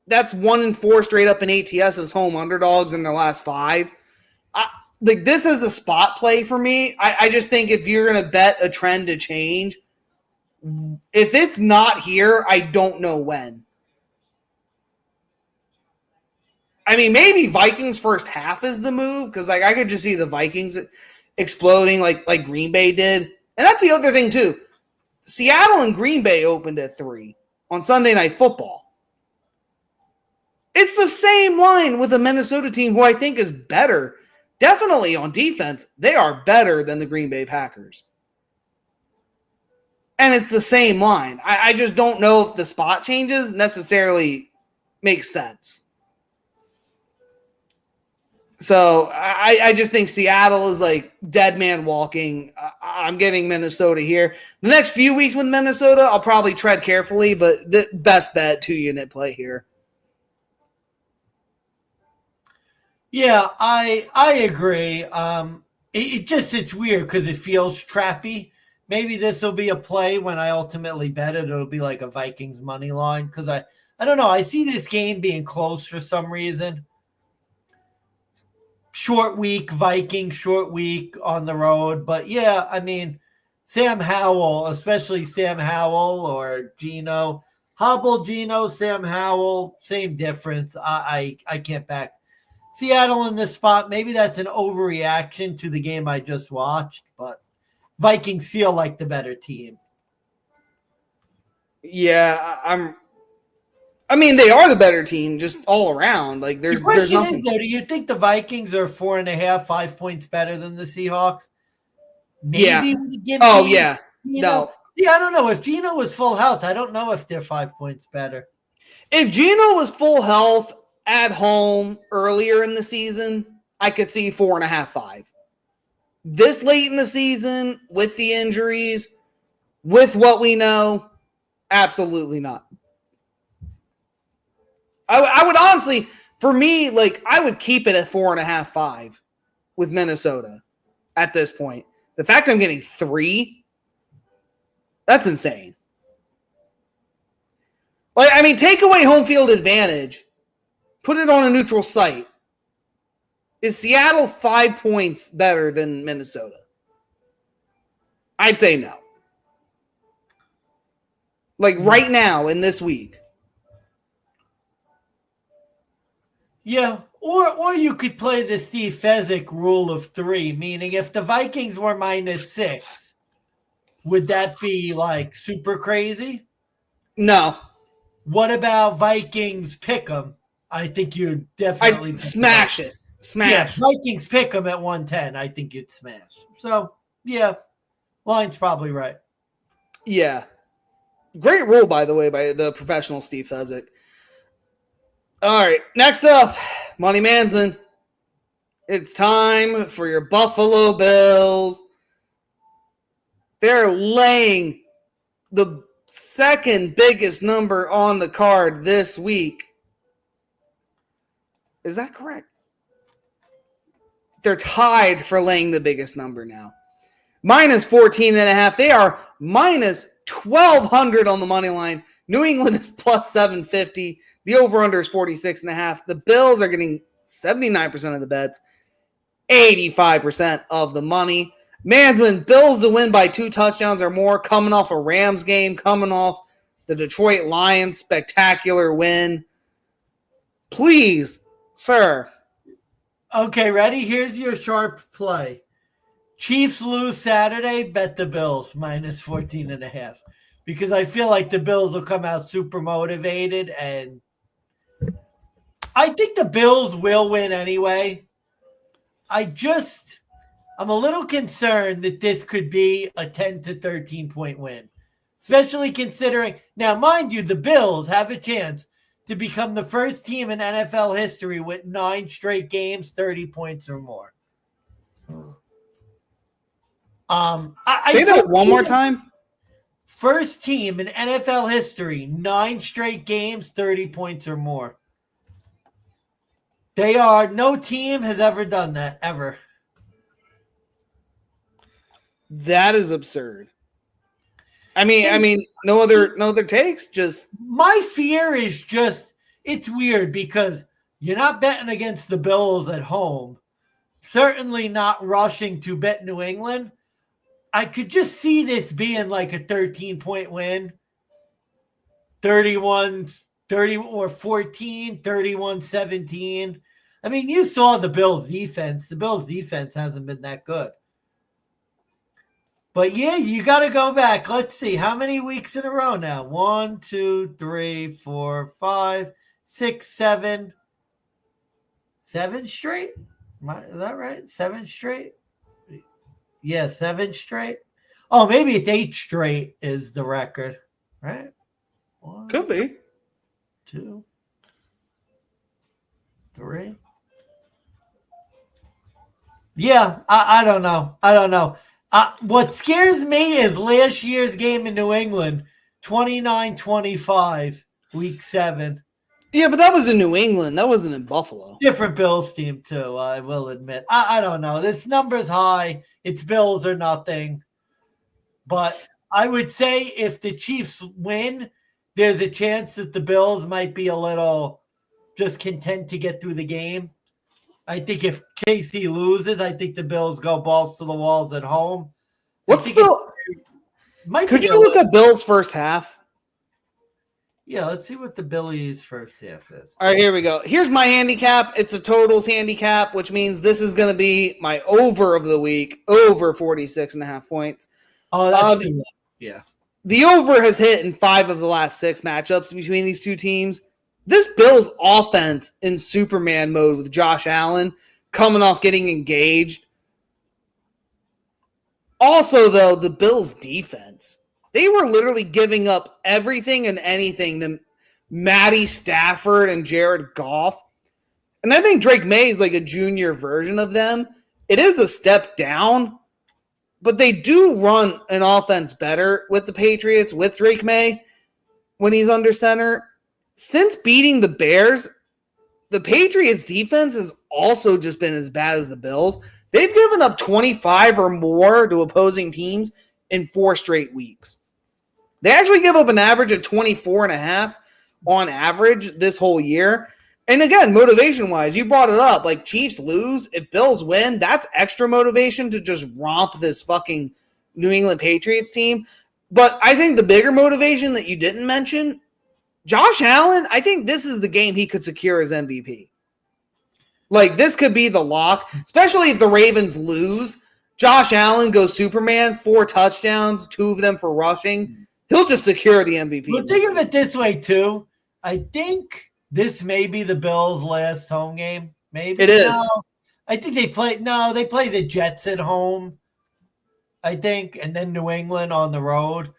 that's 1-4 straight up in ATS as home underdogs in their last 5. Like, this is a spot play for me. I just think if you're going to bet a trend to change, if it's not here, I don't know when. I mean, maybe Vikings first half is the move because like I could just see the Vikings exploding like Green Bay did. And that's the other thing too. Seattle and Green Bay opened at 3 on Sunday Night Football. It's the same line with a Minnesota team who I think is better. Definitely on defense, they are better than the Green Bay Packers. And it's the same line. I just don't know if the spot changes necessarily makes sense. So I just think Seattle is like dead man walking. I'm giving Minnesota here. The next few weeks with Minnesota, I'll probably tread carefully, but the best bet 2-unit play here. Yeah, I agree. It's weird because it feels trappy. Maybe this will be a play when I ultimately bet it. It'll be like a Vikings money line because I don't know. I see this game being close for some reason. Short week, Vikings, short week on the road. But yeah, I mean, Sam Howell, especially Sam Howell or Geno. Hobble Geno, Sam Howell, same difference. I can't back Seattle in this spot. Maybe that's an overreaction to the game I just watched, but Vikings feel like the better team. Yeah, I mean, they are the better team, just all around. Like, there's nothing. Is, though, do you think the Vikings are 4.5, 5 points better than the Seahawks? Maybe yeah. Oh, yeah. No. See, I don't know. If Geno was full health, I don't know if they're 5 points better. If Geno was full health at home earlier in the season, I could see 4.5, 5. This late in the season, with the injuries, with what we know, absolutely not. I would honestly, for me, like, I would keep it at 4.5, 5 with Minnesota at this point. The fact I'm getting 3, that's insane. Like, I mean, take away home field advantage, put it on a neutral site. Is Seattle 5 points better than Minnesota? I'd say no. Like right now in this week. Yeah, or you could play the Steve Fezzik rule of 3, meaning if the Vikings were -6, would that be like super crazy? No. What about Vikings pick 'em? I think you'd definitely I'd smash it. Smash. Yeah, Vikings pick 'em at 110. I think you'd smash. So, yeah, line's probably right. Yeah. Great rule, by the way, by the professional Steve Fezzik. All right, next up, Money Mansmann. It's time for your Buffalo Bills. They're laying the second biggest number on the card this week. Is that correct? They're tied for laying the biggest number now. -14.5. They are -1,200 on the money line. New England is +750. The over-under is 46.5. The Bills are getting 79% of the bets, 85% of the money. Mansmann, Bills to win by 2 touchdowns or more, coming off a Rams game, coming off the Detroit Lions spectacular win. Please, sir. Okay, ready? Here's your sharp play. Chiefs lose Saturday, bet the Bills -14.5. Because I feel like the Bills will come out super motivated, and I think the Bills will win anyway. I'm a little concerned that this could be a 10 to 13 point win, especially considering, now mind you, the Bills have a chance to become the first team in NFL history with 9 straight games, 30 points or more. Say that one more time. First team in NFL history, 9 straight games, 30 points or more. No team has ever done that, ever. That is absurd. I mean, no other takes. Just my fear is it's weird because you're not betting against the Bills at home. Certainly not rushing to bet New England. I could just see this being like a 13-point win. 31-30 or 14, 31-17. I mean, you saw the Bills defense. The Bills defense hasn't been that good. But yeah, you got to go back. Let's see. How many weeks in a row now? 1, 2, 3, 4, 5, 6, 7. 7 straight? Is that right? 7 straight? Yeah, 7 straight. Oh, maybe it's 8 straight is the record, right? 1, could be. 2, 3. Yeah, I don't know. What scares me is last year's game in New England, 29-25, week 7. Yeah, but that was in New England. That wasn't in Buffalo. Different Bills team, too, I will admit. I don't know. This number's high. It's Bills or nothing. But I would say if the Chiefs win, there's a chance that the Bills might be a little just content to get through the game. I think if KC loses, I think the Bills go balls to the walls at home. Could you look at Bills first half? Yeah, let's see what the Billies first half is. All right, here we go. Here's my handicap. It's a totals handicap, which means this is going to be my over of the week, over 46.5 points. Oh, that's too low. Yeah. The over has hit in 5 of the last 6 matchups between these two teams. This Bills offense in Superman mode with Josh Allen coming off getting engaged. Also, though, the Bills defense. They were literally giving up everything and anything to Matty Stafford and Jared Goff. And I think Drake May is like a junior version of them. It is a step down, but they do run an offense better with the Patriots, with Drake May when he's under center. Since beating the Bears, the Patriots defense has also just been as bad as the Bills. They've given up 25 or more to opposing teams in 4 straight weeks. They actually give up an average of 24.5 on average this whole year. And again, motivation-wise, you brought it up. Like, Chiefs lose, if Bills win, that's extra motivation to just romp this fucking New England Patriots team. But I think the bigger motivation that you didn't mention, Josh Allen, I think this is the game he could secure as MVP. Like, this could be the lock, especially if the Ravens lose. Josh Allen goes Superman, 4 touchdowns, 2 of them for rushing. He'll just secure the MVP. Well, think of it this way, too. I think this may be the Bills' last home game. Maybe. It is. No, I think they play the Jets at home, I think, and then New England on the road.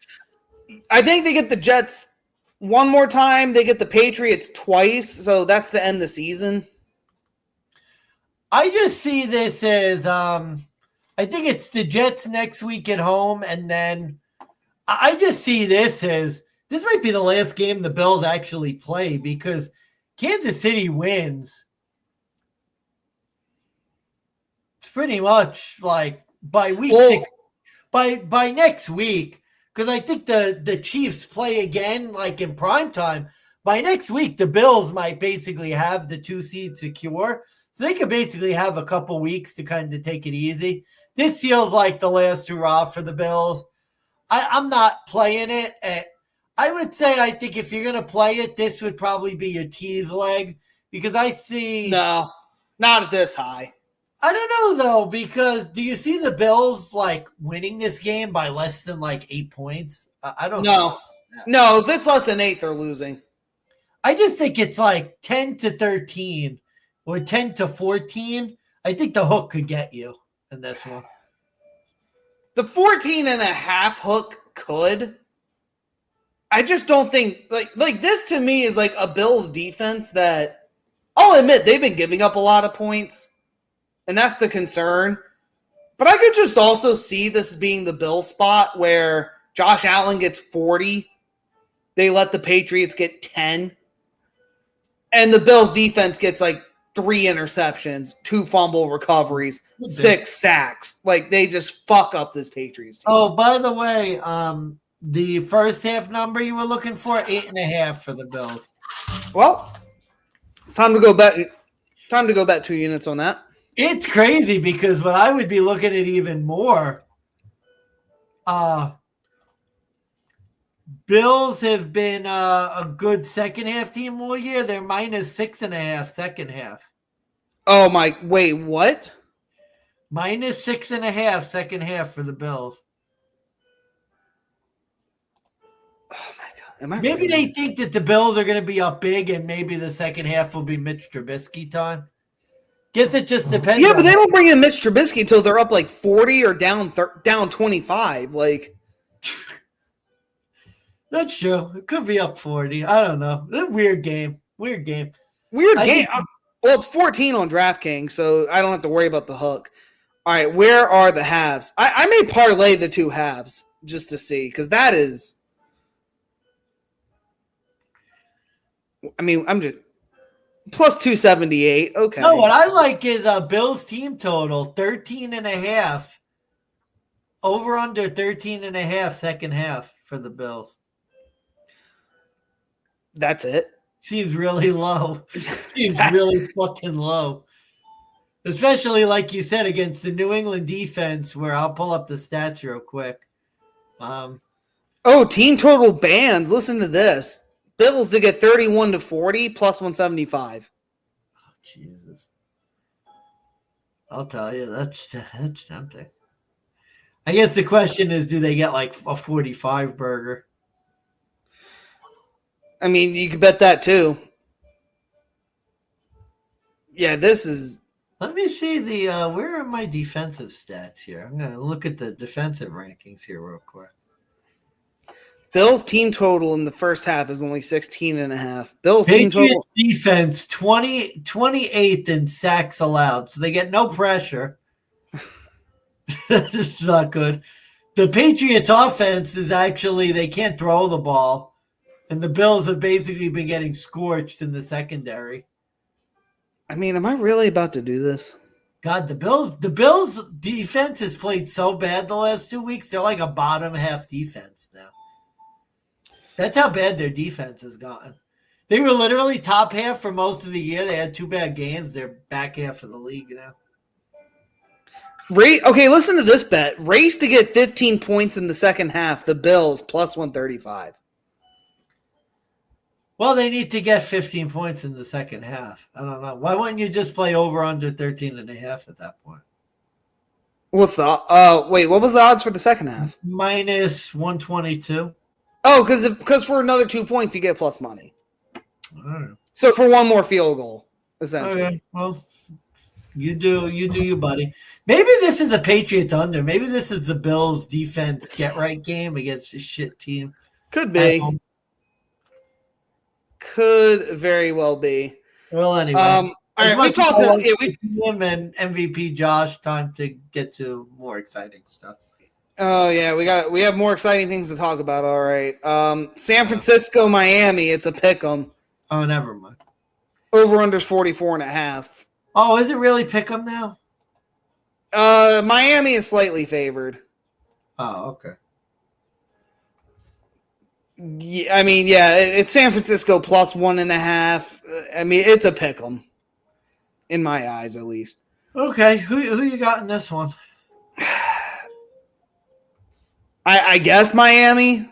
I think they get the Jets one more time. They get the Patriots twice, so that's to end the season. I just see this as I think it's the Jets next week at home, and then I just see this as this might be the last game the Bills actually play because Kansas City wins. It's pretty much like by week 6, by next week, because I think the Chiefs play again like in prime time. By next week, the Bills might basically have the 2 seed secure. So they could basically have a couple weeks to kind of take it easy. This feels like the last hurrah for the Bills. I'm not playing it. I would say I think if you're going to play it, this would probably be your tease leg because I see. No, not at this high. I don't know, though, because do you see the Bills like winning this game by less than like 8 points? I don't know. No, if it's less than 8, they're losing. I just think it's like 10-13 or 10-14. I think the hook could get you in this one. The 14.5 hook could. I just don't think like this to me is like a Bills defense that I'll admit they've been giving up a lot of points, and that's the concern. But I could just also see this being the Bills spot where Josh Allen gets 40, they let the Patriots get 10, and the Bills defense gets like 3 interceptions, 2 fumble recoveries, 6 sacks. Like, they just fuck up this Patriots team. Oh, by the way, the first half number you were looking for, 8.5 for the Bills. Well, time to go bet 2 units on that. It's crazy because what I would be looking at even more, Bills have been a good second half team all year. They're -6.5 second half. Oh my! Wait, what? -6.5 second half for the Bills. Oh my God! Maybe they think that the Bills are going to be up big, and maybe the second half will be Mitch Trubisky time. Guess it just depends. Yeah, but they don't bring in Mitch Trubisky until they're up like 40 or down 25. Like. That's true. It could be up 40. I don't know. It's a weird game. Well, it's 14 on DraftKings, so I don't have to worry about the hook. All right, where are the halves? I may parlay the 2 halves just to see, because that is. I mean, I'm just plus 278. Okay. No, what I like is Bills team total 13.5. Over under 13.5 second half for the Bills. That's it. Seems really low. Seems really fucking low. Especially, like you said, against the New England defense, where I'll pull up the stats real quick. Team total bans. Listen to this. Bills to get 31-40 plus 175. Oh, Jesus. I'll tell you, that's tempting. I guess the question is, do they get like a 45 burger? I mean, you could bet that too. Yeah, this is. Let me see the where are my defensive stats here? I'm gonna look at the defensive rankings here real quick. Bills team total in the first half is only 16.5. Bills Patriots team total defense 28th in sacks allowed, so they get no pressure. This is not good. The Patriots offense is actually they can't throw the ball. And the Bills have basically been getting scorched in the secondary. I mean, am I really about to do this? God, the Bills defense has played so bad the last 2 weeks. They're like a bottom half defense now. That's how bad their defense has gotten. They were literally top half for most of the year. They had 2 bad games. They're back half of the league now. Okay, listen to this bet. Race to get 15 points in the second half. The Bills plus 135. Well, they need to get 15 points in the second half. I don't know. Why wouldn't you just play over under 13.5 at that point? What's the what was the odds for the second half? Minus 122. Oh, because for another 2 points you get plus money. Right. So for one more field goal, essentially. Okay, well, you do you, buddy. Maybe this is a Patriots under. Maybe this is the Bills defense get right game against a shit team. Could be. Could very well be. Well, anyway. All right, we talked to him and MVP Josh. Time to get to more exciting stuff. Oh yeah, we have more exciting things to talk about. All right, San Francisco, Miami. It's a pick'em. Oh, never mind. Over unders 44.5. Oh, is it really pick'em now? Miami is slightly favored. Oh, okay. Yeah, I mean, yeah, it's San Francisco plus 1.5. I mean, it's a pick'em, in my eyes, at least. Okay, who you got in this one? I guess Miami.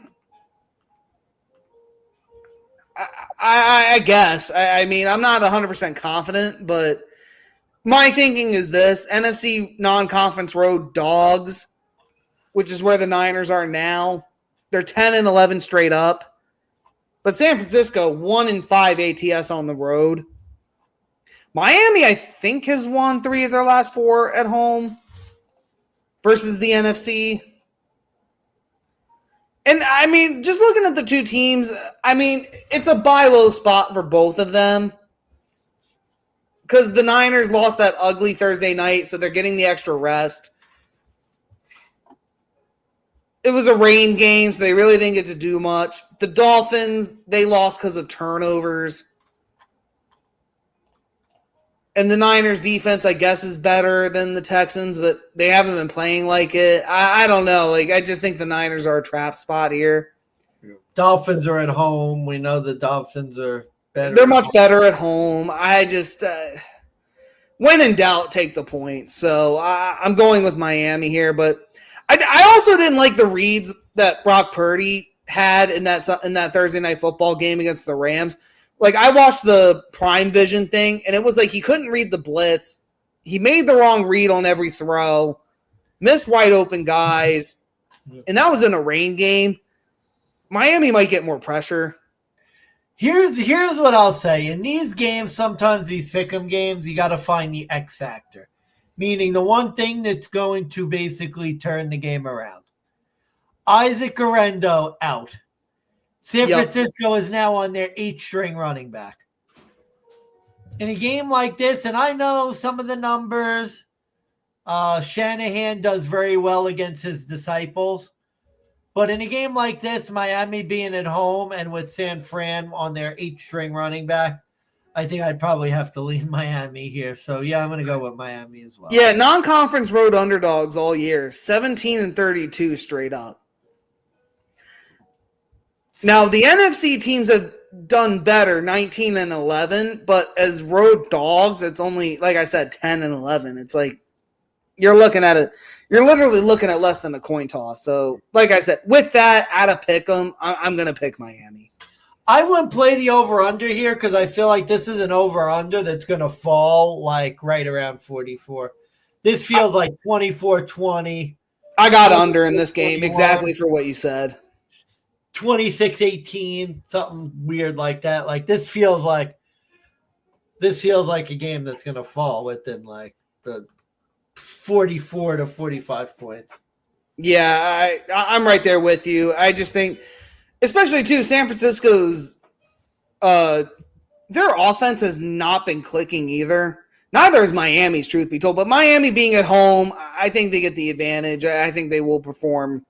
I guess. I mean, I'm not 100% confident, but my thinking is this: NFC non-conference road dogs, which is where the Niners are now. They're 10-11 straight up. But San Francisco, 1-5 ATS on the road. Miami, I think, has won 3 of their last 4 at home versus the NFC. And, I mean, just looking at the two teams, I mean, it's a buy low spot for both of them. Because the Niners lost that ugly Thursday night, so they're getting the extra rest. It was a rain game, so they really didn't get to do much. The Dolphins, they lost because of turnovers. And the Niners defense, I guess, is better than the Texans, but they haven't been playing like it. I don't know. Like, I just think the Niners are a trap spot here. Dolphins are at home. We know the Dolphins are better. They're much better at home. I just, when in doubt, take the point. So I'm going with Miami here, but I also didn't like the reads that Brock Purdy had in that Thursday night football game against the Rams. Like, I watched the Prime Vision thing, and it was like he couldn't read the blitz. He made the wrong read on every throw, missed wide open guys, and that was in a rain game. Miami might get more pressure. Here's what I'll say. In these games, sometimes these pick'em games, you got to find the X factor. Meaning the one thing that's going to basically turn the game around. Isaac Guerrero out. San Francisco is now on their 8th-string running back. In a game like this, and I know some of the numbers, Shanahan does very well against his disciples. But in a game like this, Miami being at home and with San Fran on their 8th-string running back, I think I'd probably have to lean Miami here. So, yeah, I'm going to go with Miami as well. Yeah, non-conference road underdogs all year, 17-32 straight up. Now, the NFC teams have done better, 19-11, but as road dogs, it's only, like I said, 10-11. It's like you're looking at it. You're literally looking at less than a coin toss. So, like I said, with that, at a pick 'em, I'm going to pick Miami. I wouldn't play the over-under here because I feel like this is an over-under that's going to fall like right around 44. This feels like 24-20. I got under in this game exactly for what you said. 26-18, something weird like that. Like this feels like a game that's going to fall within like the 44 to 45 points. Yeah, I'm right there with you. I just think, especially too, San Francisco's their offense has not been clicking either. Neither is Miami's, truth be told. But Miami being at home, I think they get the advantage. I think they will perform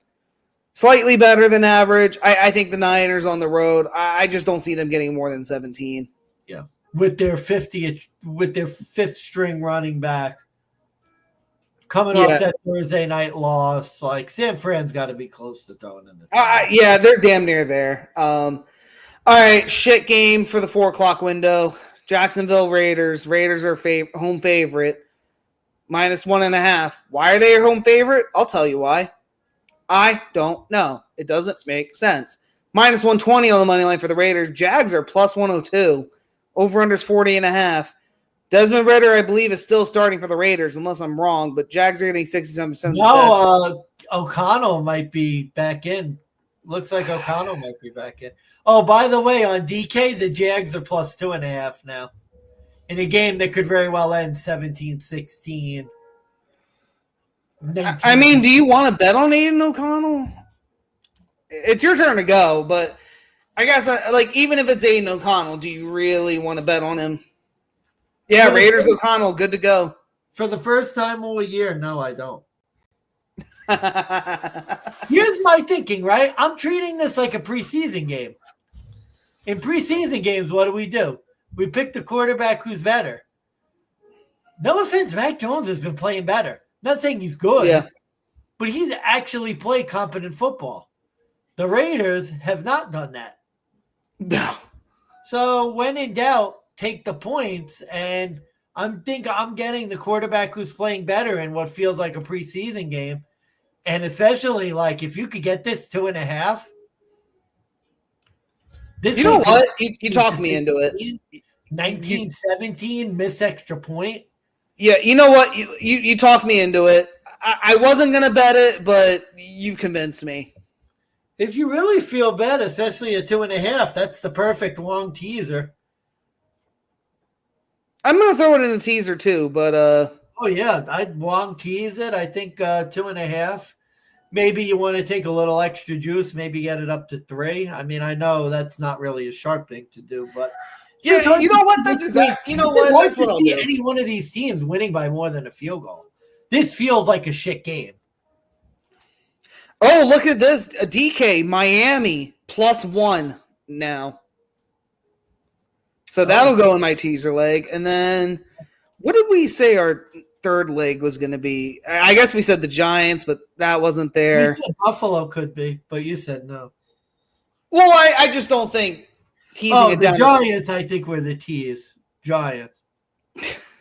slightly better than average. I think the Niners on the road, I just don't see them getting more than 17. Yeah, with their 5th string running back coming off that Thursday night loss, like San Fran's got to be close to throwing in the. Yeah, they're damn near there. All right, shit game for the 4 o'clock window. Jacksonville Raiders. Raiders are home favorite. -1.5. Why are they your home favorite? I'll tell you why. I don't know. It doesn't make sense. -120 on the money line for the Raiders. Jags are +102. Over-unders 40.5. Desmond Ridder, I believe, is still starting for the Raiders, unless I'm wrong, but Jags are getting 67% of the bets. O'Connell might be back in. Looks like O'Connell might be back in. Oh, by the way, on DK, the Jags are +2.5 now. In a game that could very well end 17-16. I mean, do you want to bet on Aiden O'Connell? It's your turn to go, but I guess, even if it's Aiden O'Connell, do you really want to bet on him? Yeah, Raiders O'Connell, good to go. For the first time all year, no, I don't. Here's my thinking, right? I'm treating this like a preseason game. In preseason games, what do? We pick the quarterback who's better. No offense, Mac Jones has been playing better. Not saying he's good, but he's actually played competent football. The Raiders have not done that. No. So when in doubt, take the points, and I'm getting the quarterback who's playing better in what feels like a preseason game. And especially, if you could get this 2.5. You know what? You talked me into it. 19-17, missed extra point. Yeah, you know what? You talked me into it. I wasn't going to bet it, but you convinced me. If you really feel bad, especially at 2.5, that's the perfect long teaser. I'm going to throw it in a teaser too, but oh yeah, I'd long tease it. I think 2.5. Maybe you want to take a little extra juice, maybe get it up to 3. I mean, I know that's not really a sharp thing to do, but yeah, you know what? That's exactly. You know what? That's what I'll do. Any one of these teams winning by more than a field goal. This feels like a shit game. Oh, look at this. A DK, Miami, +1 now. So that'll go in my teaser leg. And then what did we say our third leg was going to be? I guess we said the Giants, but that wasn't there. We said Buffalo could be, but you said no. Well, I just don't think teasing it down. The Giants, I think, were the tease. Giants.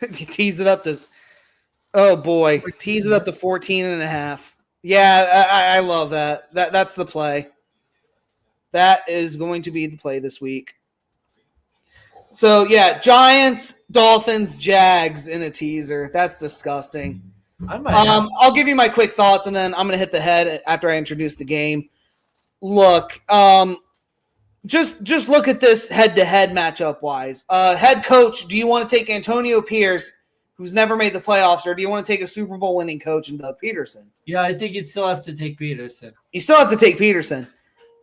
Tease it up to – oh, boy. Tease it up to 14.5. Yeah, I love that. That's the play. That is going to be the play this week. So, yeah, Giants, Dolphins, Jags in a teaser. That's disgusting. I'll give you my quick thoughts, and then I'm going to hit the head after I introduce the game. Look, just look at this head-to-head matchup-wise. Head coach, do you want to take Antonio Pierce, who's never made the playoffs, or do you want to take a Super Bowl winning coach in Doug Peterson? Yeah, I think you'd still have to take Peterson. You still have to take Peterson.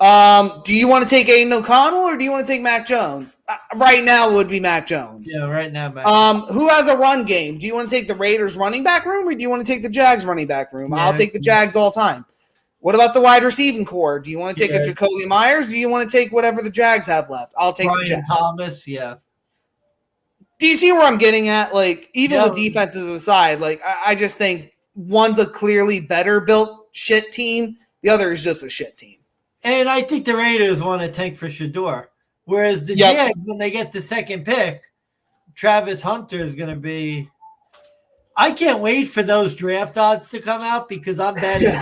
Do you want to take Aiden O'Connell or do you want to take Mac Jones? Right now it would be Mac Jones. Yeah, right now, Mac. Who has a run game? Do you want to take the Raiders running back room or do you want to take the Jags running back room? Yeah. I'll take the Jags all time. What about the wide receiving core? Do you want to take a Jacoby Myers? Do you want to take whatever the Jags have left? I'll take the Jags. Thomas, yeah. Do you see where I'm getting at? Even with defenses aside, I just think one's a clearly better built shit team. The other is just a shit team. And I think the Raiders want to tank for Shedeur. Whereas the Jags, when they get the second pick, Travis Hunter is going to be – I can't wait for those draft odds to come out because I'm betting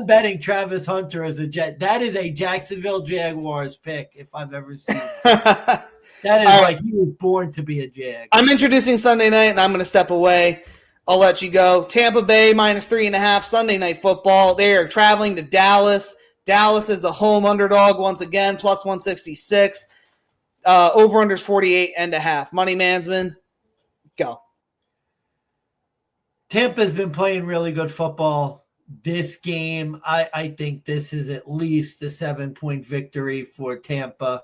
betting Travis Hunter as a Jet. That is a Jacksonville Jaguars pick if I've ever seen it. That is he was born to be a Jag. I'm introducing Sunday night, and I'm going to step away. I'll let you go. Tampa Bay -3.5 Sunday Night Football. They are traveling to Dallas. Dallas is a home underdog once again, +166. Over-unders 48.5. Money Mansmann, go. Tampa's been playing really good football. This game, I think this is at least a 7-point victory for Tampa.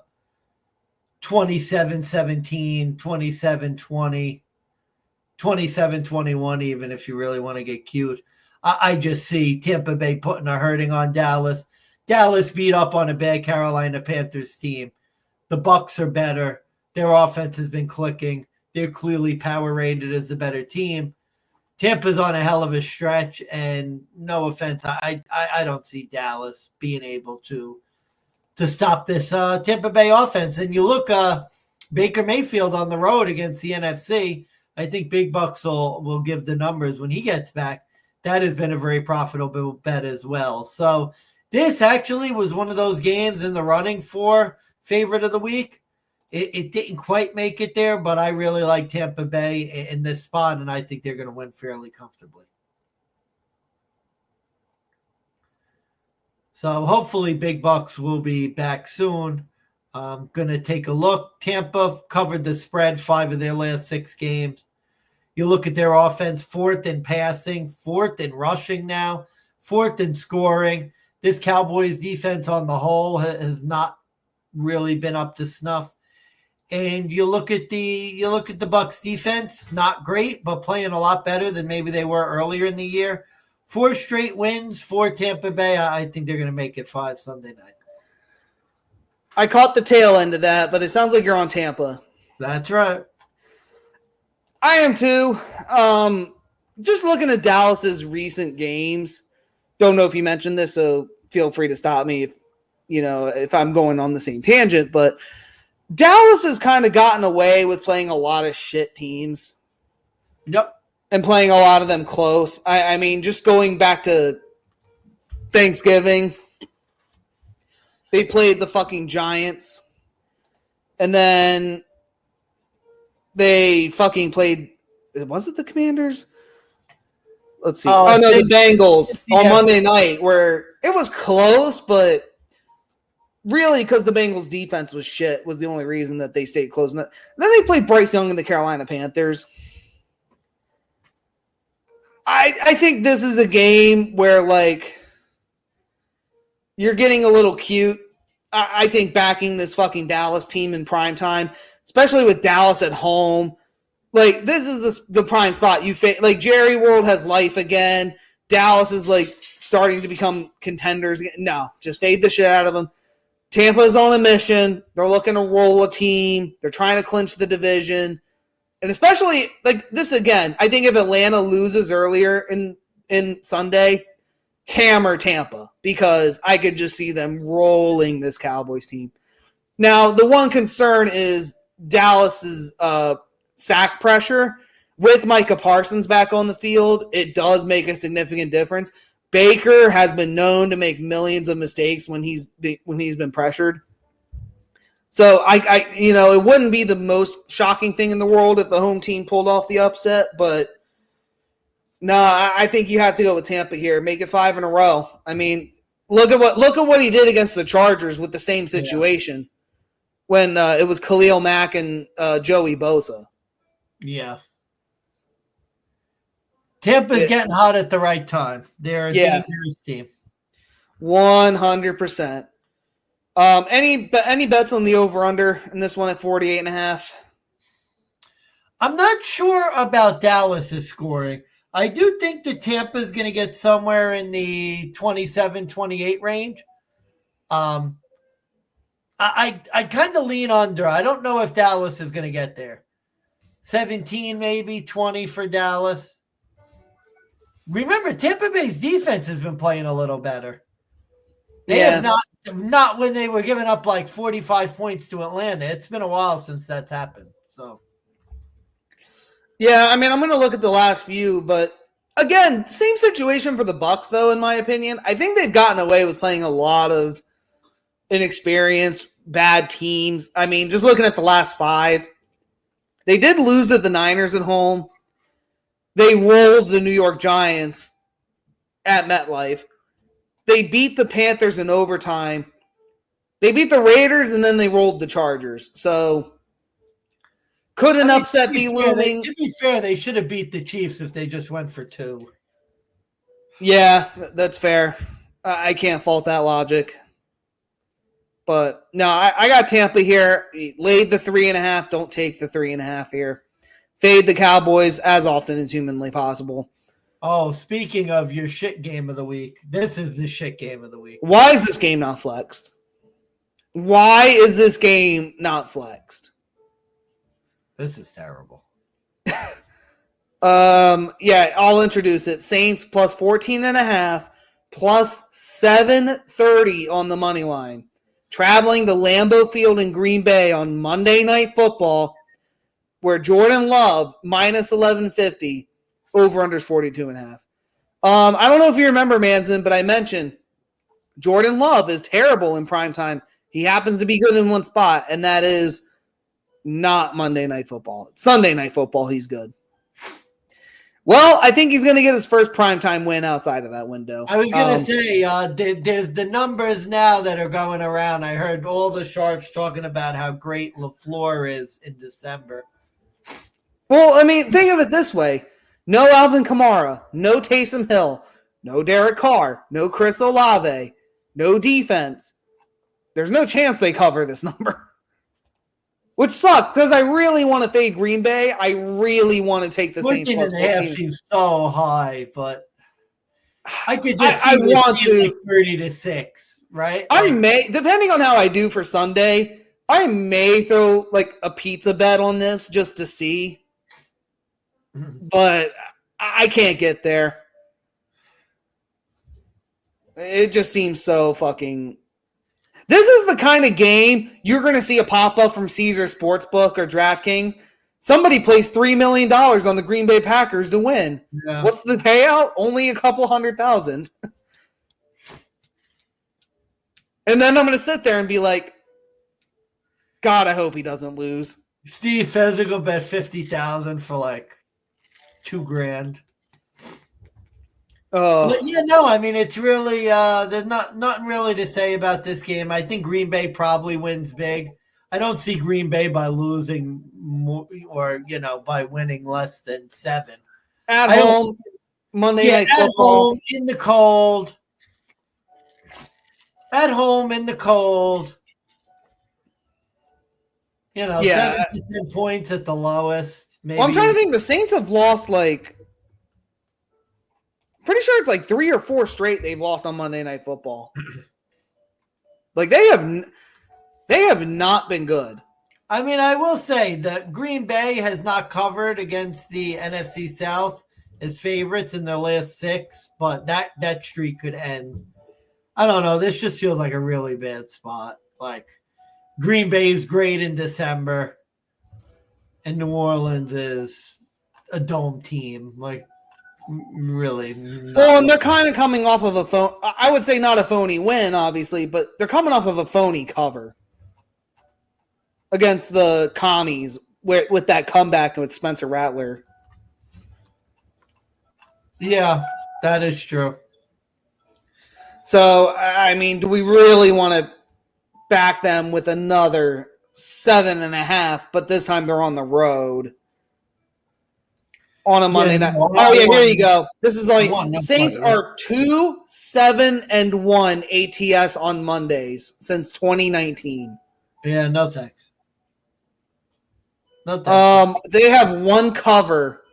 27-17, 27-20, 27-21, even if you really want to get cute. I just see Tampa Bay putting a hurting on Dallas. Dallas beat up on a bad Carolina Panthers team. The Bucks are better. Their offense has been clicking. They're clearly power rated as the better team. Tampa's on a hell of a stretch, and no offense, I don't see Dallas being able to stop this Tampa Bay offense. And you look Baker Mayfield on the road against the NFC. I think Big Bucks will give the numbers when he gets back. That has been a very profitable bet as well. So this actually was one of those games in the running for favorite of the week. It didn't quite make it there, but I really like Tampa Bay in this spot, and I think they're going to win fairly comfortably. So hopefully Big Bucks will be back soon. I'm going to take a look. Tampa covered the spread 5 of their last 6 games. You look at their offense, 4th in passing, 4th in rushing now, 4th in scoring. This Cowboys defense on the whole has not really been up to snuff. And you look at the Bucks defense, not great, but playing a lot better than maybe they were earlier in the year. 4 straight wins for Tampa Bay. I think they're going to make it 5 Sunday night. I caught the tail end of that, but it sounds like you're on Tampa. That's right. I am too. Just looking at Dallas's recent games. Don't know if you mentioned this, so feel free to stop me if I'm going on the same tangent, but Dallas has kind of gotten away with playing a lot of shit teams. Yep. And playing a lot of them close. I mean, just going back to Thanksgiving, they played the fucking Giants. And then they fucking played, was it the Commanders? Let's see. The Bengals on Monday night, where it was close, but really because the Bengals defense was shit was the only reason that they stayed close. And then they played Bryce Young and the Carolina Panthers. I think this is a game where, like, you're getting a little cute. I think backing this fucking Dallas team in prime time, especially with Dallas at home, like, this is the prime spot. Like, Jerry World has life again. Dallas is, like, starting to become contenders again. No, just fade the shit out of them. Tampa's on a mission. They're looking to roll a team. They're trying to clinch the division. And especially, like, this again, I think if Atlanta loses earlier in Sunday, hammer Tampa, because I could just see them rolling this Cowboys team. Now, the one concern is Dallas's sack pressure. With Micah Parsons back on the field, it does make a significant difference. Baker has been known to make millions of mistakes when he's been pressured. So it wouldn't be the most shocking thing in the world if the home team pulled off the upset, but no, I think you have to go with Tampa here. Make it 5 in a row. I mean, look at what he did against the Chargers with the same situation when it was Khalil Mack and Joey Bosa. Yeah. Tampa's getting hot at the right time. They're a dangerous team. 100%. Any bets on the over-under in this one at 48.5? I'm not sure about Dallas's scoring. I do think that Tampa is going to get somewhere in the 27-28 range. I kind of lean under. I don't know if Dallas is going to get there. 17, maybe 20 for Dallas. Remember, Tampa Bay's defense has been playing a little better. They have not when they were giving up like 45 points to Atlanta. It's been a while since that's happened. So, yeah, I mean, I'm going to look at the last few, but again, same situation for the Bucks, though, in my opinion. I think they've gotten away with playing a lot of inexperienced, bad teams. I mean, just looking at the last 5, they did lose at the Niners at home. They rolled the New York Giants at MetLife. They beat the Panthers in overtime. They beat the Raiders, and then they rolled the Chargers. So, could an upset be looming? To be fair, they should have beat the Chiefs if they just went for 2. Yeah, that's fair. I can't fault that logic. But, no, I got Tampa here. Laid the 3.5. Don't take the 3.5 here. Fade the Cowboys as often as humanly possible. Oh, speaking of your shit game of the week, this is the shit game of the week. Why is this game not flexed? Why is this game not flexed? This is terrible. I'll introduce it. Saints plus 14.5, plus 730 on the money line. Traveling to Lambeau Field in Green Bay on Monday Night Football. where Jordan Love minus 1150, over under 42.5. I don't know if you remember, Mansmann, but I mentioned Jordan Love is terrible in primetime. He happens to be good in one spot, and that is not Monday Night Football. It's Sunday Night Football. He's good. Well, I think he's going to get his first primetime win outside of that window. I was going to say, there's the numbers now that are going around. I heard all the sharps talking about how great LaFleur is in December. Well, I mean, think of it this way. No Alvin Kamara, no Taysom Hill, no Derek Carr, no Chris Olave, no defense. There's no chance they cover this number. Which sucks, because I really want to fade Green Bay. I really want to take the Saints plus 14. Seems so high, but I could just see I want to like 30-6, right? I may, depending on how I do for Sunday, I may throw like a pizza bet on this just to see. But I can't get there. It just seems so fucking... This is the kind of game you're going to see a pop-up from Caesar Sportsbook or DraftKings. Somebody placed $3 million on the Green Bay Packers to win. Yeah. What's the payout? Only a couple $100,000. And then I'm going to sit there and be like, God, I hope he doesn't lose. Steve Fezzik bet $50,000 for like $2,000. But yeah, no, I mean, it's really there's nothing really to say about this game. I think Green Bay probably wins big. I don't see Green Bay by losing more, or by winning less than 7 at home. Monday Night Football home in the cold. At home in the cold. 7 to 10 points at the lowest. Maybe. Well, I'm trying to think. The Saints have lost pretty sure it's like 3 or 4 straight they've lost on Monday Night Football. Like they have not been good. I mean, I will say that Green Bay has not covered against the NFC South as favorites in their last 6, but that streak could end. I don't know. This just feels like a really bad spot. Like Green Bay is great in December, and New Orleans is a dome team. Like really. Well, and they're kind of coming off of I would say not a phony win, obviously, but they're coming off of a phony cover against the Commies with that comeback with Spencer Rattler. Yeah, that is true. So, I mean, do we really want to back them with another 7.5, but this time they're on the road? On a Monday night. Oh, yeah, here you go. This is Saints are 2-7-1 ATS on Mondays since 2019. Yeah, no thanks. No thanks. They have one cover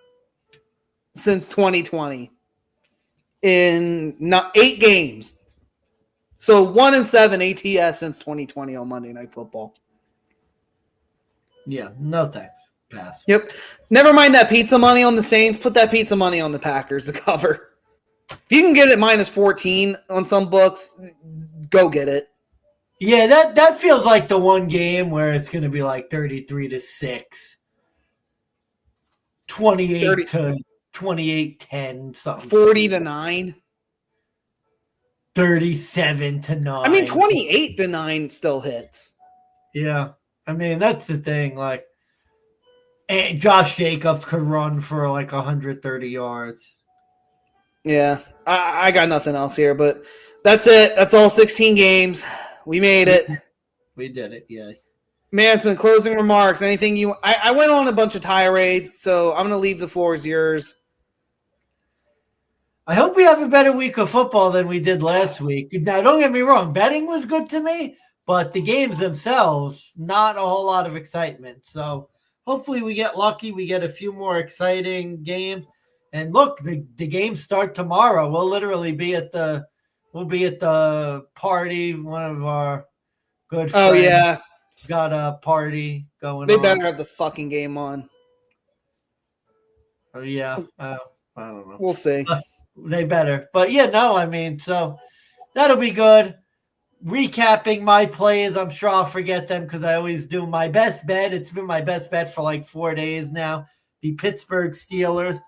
since 2020 in 8 games. So 1-7 ATS since 2020 on Monday Night Football. Yeah, no thanks. Pass. Yep. Never mind that pizza money on the Saints. Put that pizza money on the Packers to cover. If you can get it minus 14 on some books, go get it. Yeah, that feels like the one game where it's going to be like 33-6, 28-10, something. 40-9, 37-9. I mean, 28-9 still hits. Yeah, I mean that's the thing. Like. And Josh Jacobs could run for like 130 yards. Yeah, I got nothing else here, but that's it. That's all 16 games. We made it. We did it, yeah. Mansmann, closing remarks. Anything you... I went on a bunch of tirades, so I'm going to leave the floor as yours. I hope we have a better week of football than we did last week. Now, don't get me wrong. Betting was good to me, but the games themselves, not a whole lot of excitement. So... hopefully we get lucky. We get a few more exciting games. And look, the games start tomorrow. We'll literally be at the party. One of our good friends got a party going on. They better have the fucking game on. Oh yeah. I don't know. We'll see. They better. But yeah, no, I mean, so that'll be good. recapping my plays, I'm sure I'll forget them because I always do. My best bet, it's been my best bet for like 4 days now, the Pittsburgh Steelers.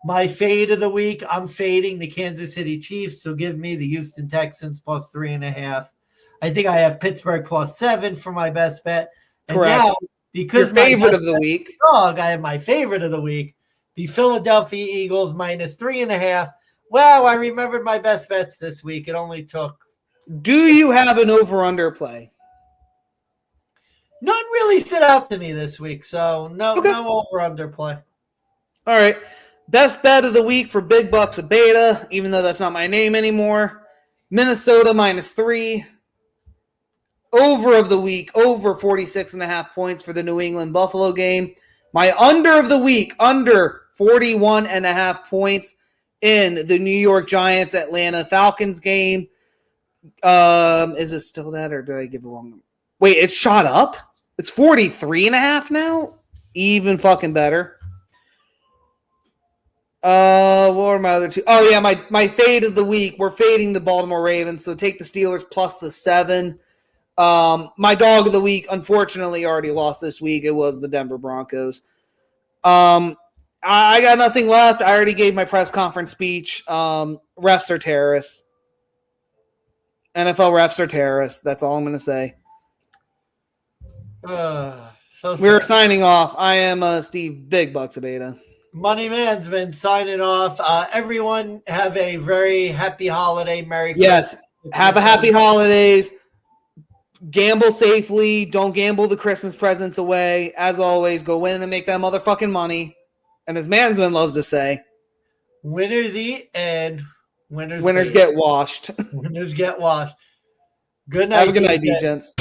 My fade of the week, I'm fading the Kansas City Chiefs, so give me the Houston Texans plus 3.5. I think I have Pittsburgh plus 7 for my best bet. And Correct. now, because your favorite of the week, dog, I have my favorite of the week, the Philadelphia Eagles minus 3.5. Wow, I remembered my best bets this week. It only took. Do you have an over-under play? None really stood out to me this week, so no over-under play. All right. Best bet of the week for Big Bucks of Beta, even though that's not my name anymore. Minnesota minus 3. Over of the week, over 46.5 points for the New England Buffalo game. My under of the week, under 41.5 points in the New York Giants Atlanta Falcons game. Is it still that, or did I give it wrong? Wait, it's shot up? It's 43.5 now? Even fucking better. What are my other two? Oh, yeah, my fade of the week. We're fading the Baltimore Ravens, so take the Steelers plus the 7. My dog of the week, unfortunately, already lost this week. It was the Denver Broncos. I got nothing left. I already gave my press conference speech. Refs are terrorists. NFL refs are terrorists. That's all I'm going to say. We're signing off. I am Steve Big Bucks of Beta. Money Mansmann signing off. Everyone have a very happy holiday. Merry Christmas. Yes. Have a happy holidays. Gamble safely. Don't gamble the Christmas presents away. As always, go in and make that motherfucking money. And as Mansmann loves to say, winners eat and winners get washed. Winners get washed. Good night. Have a good night, DeGents.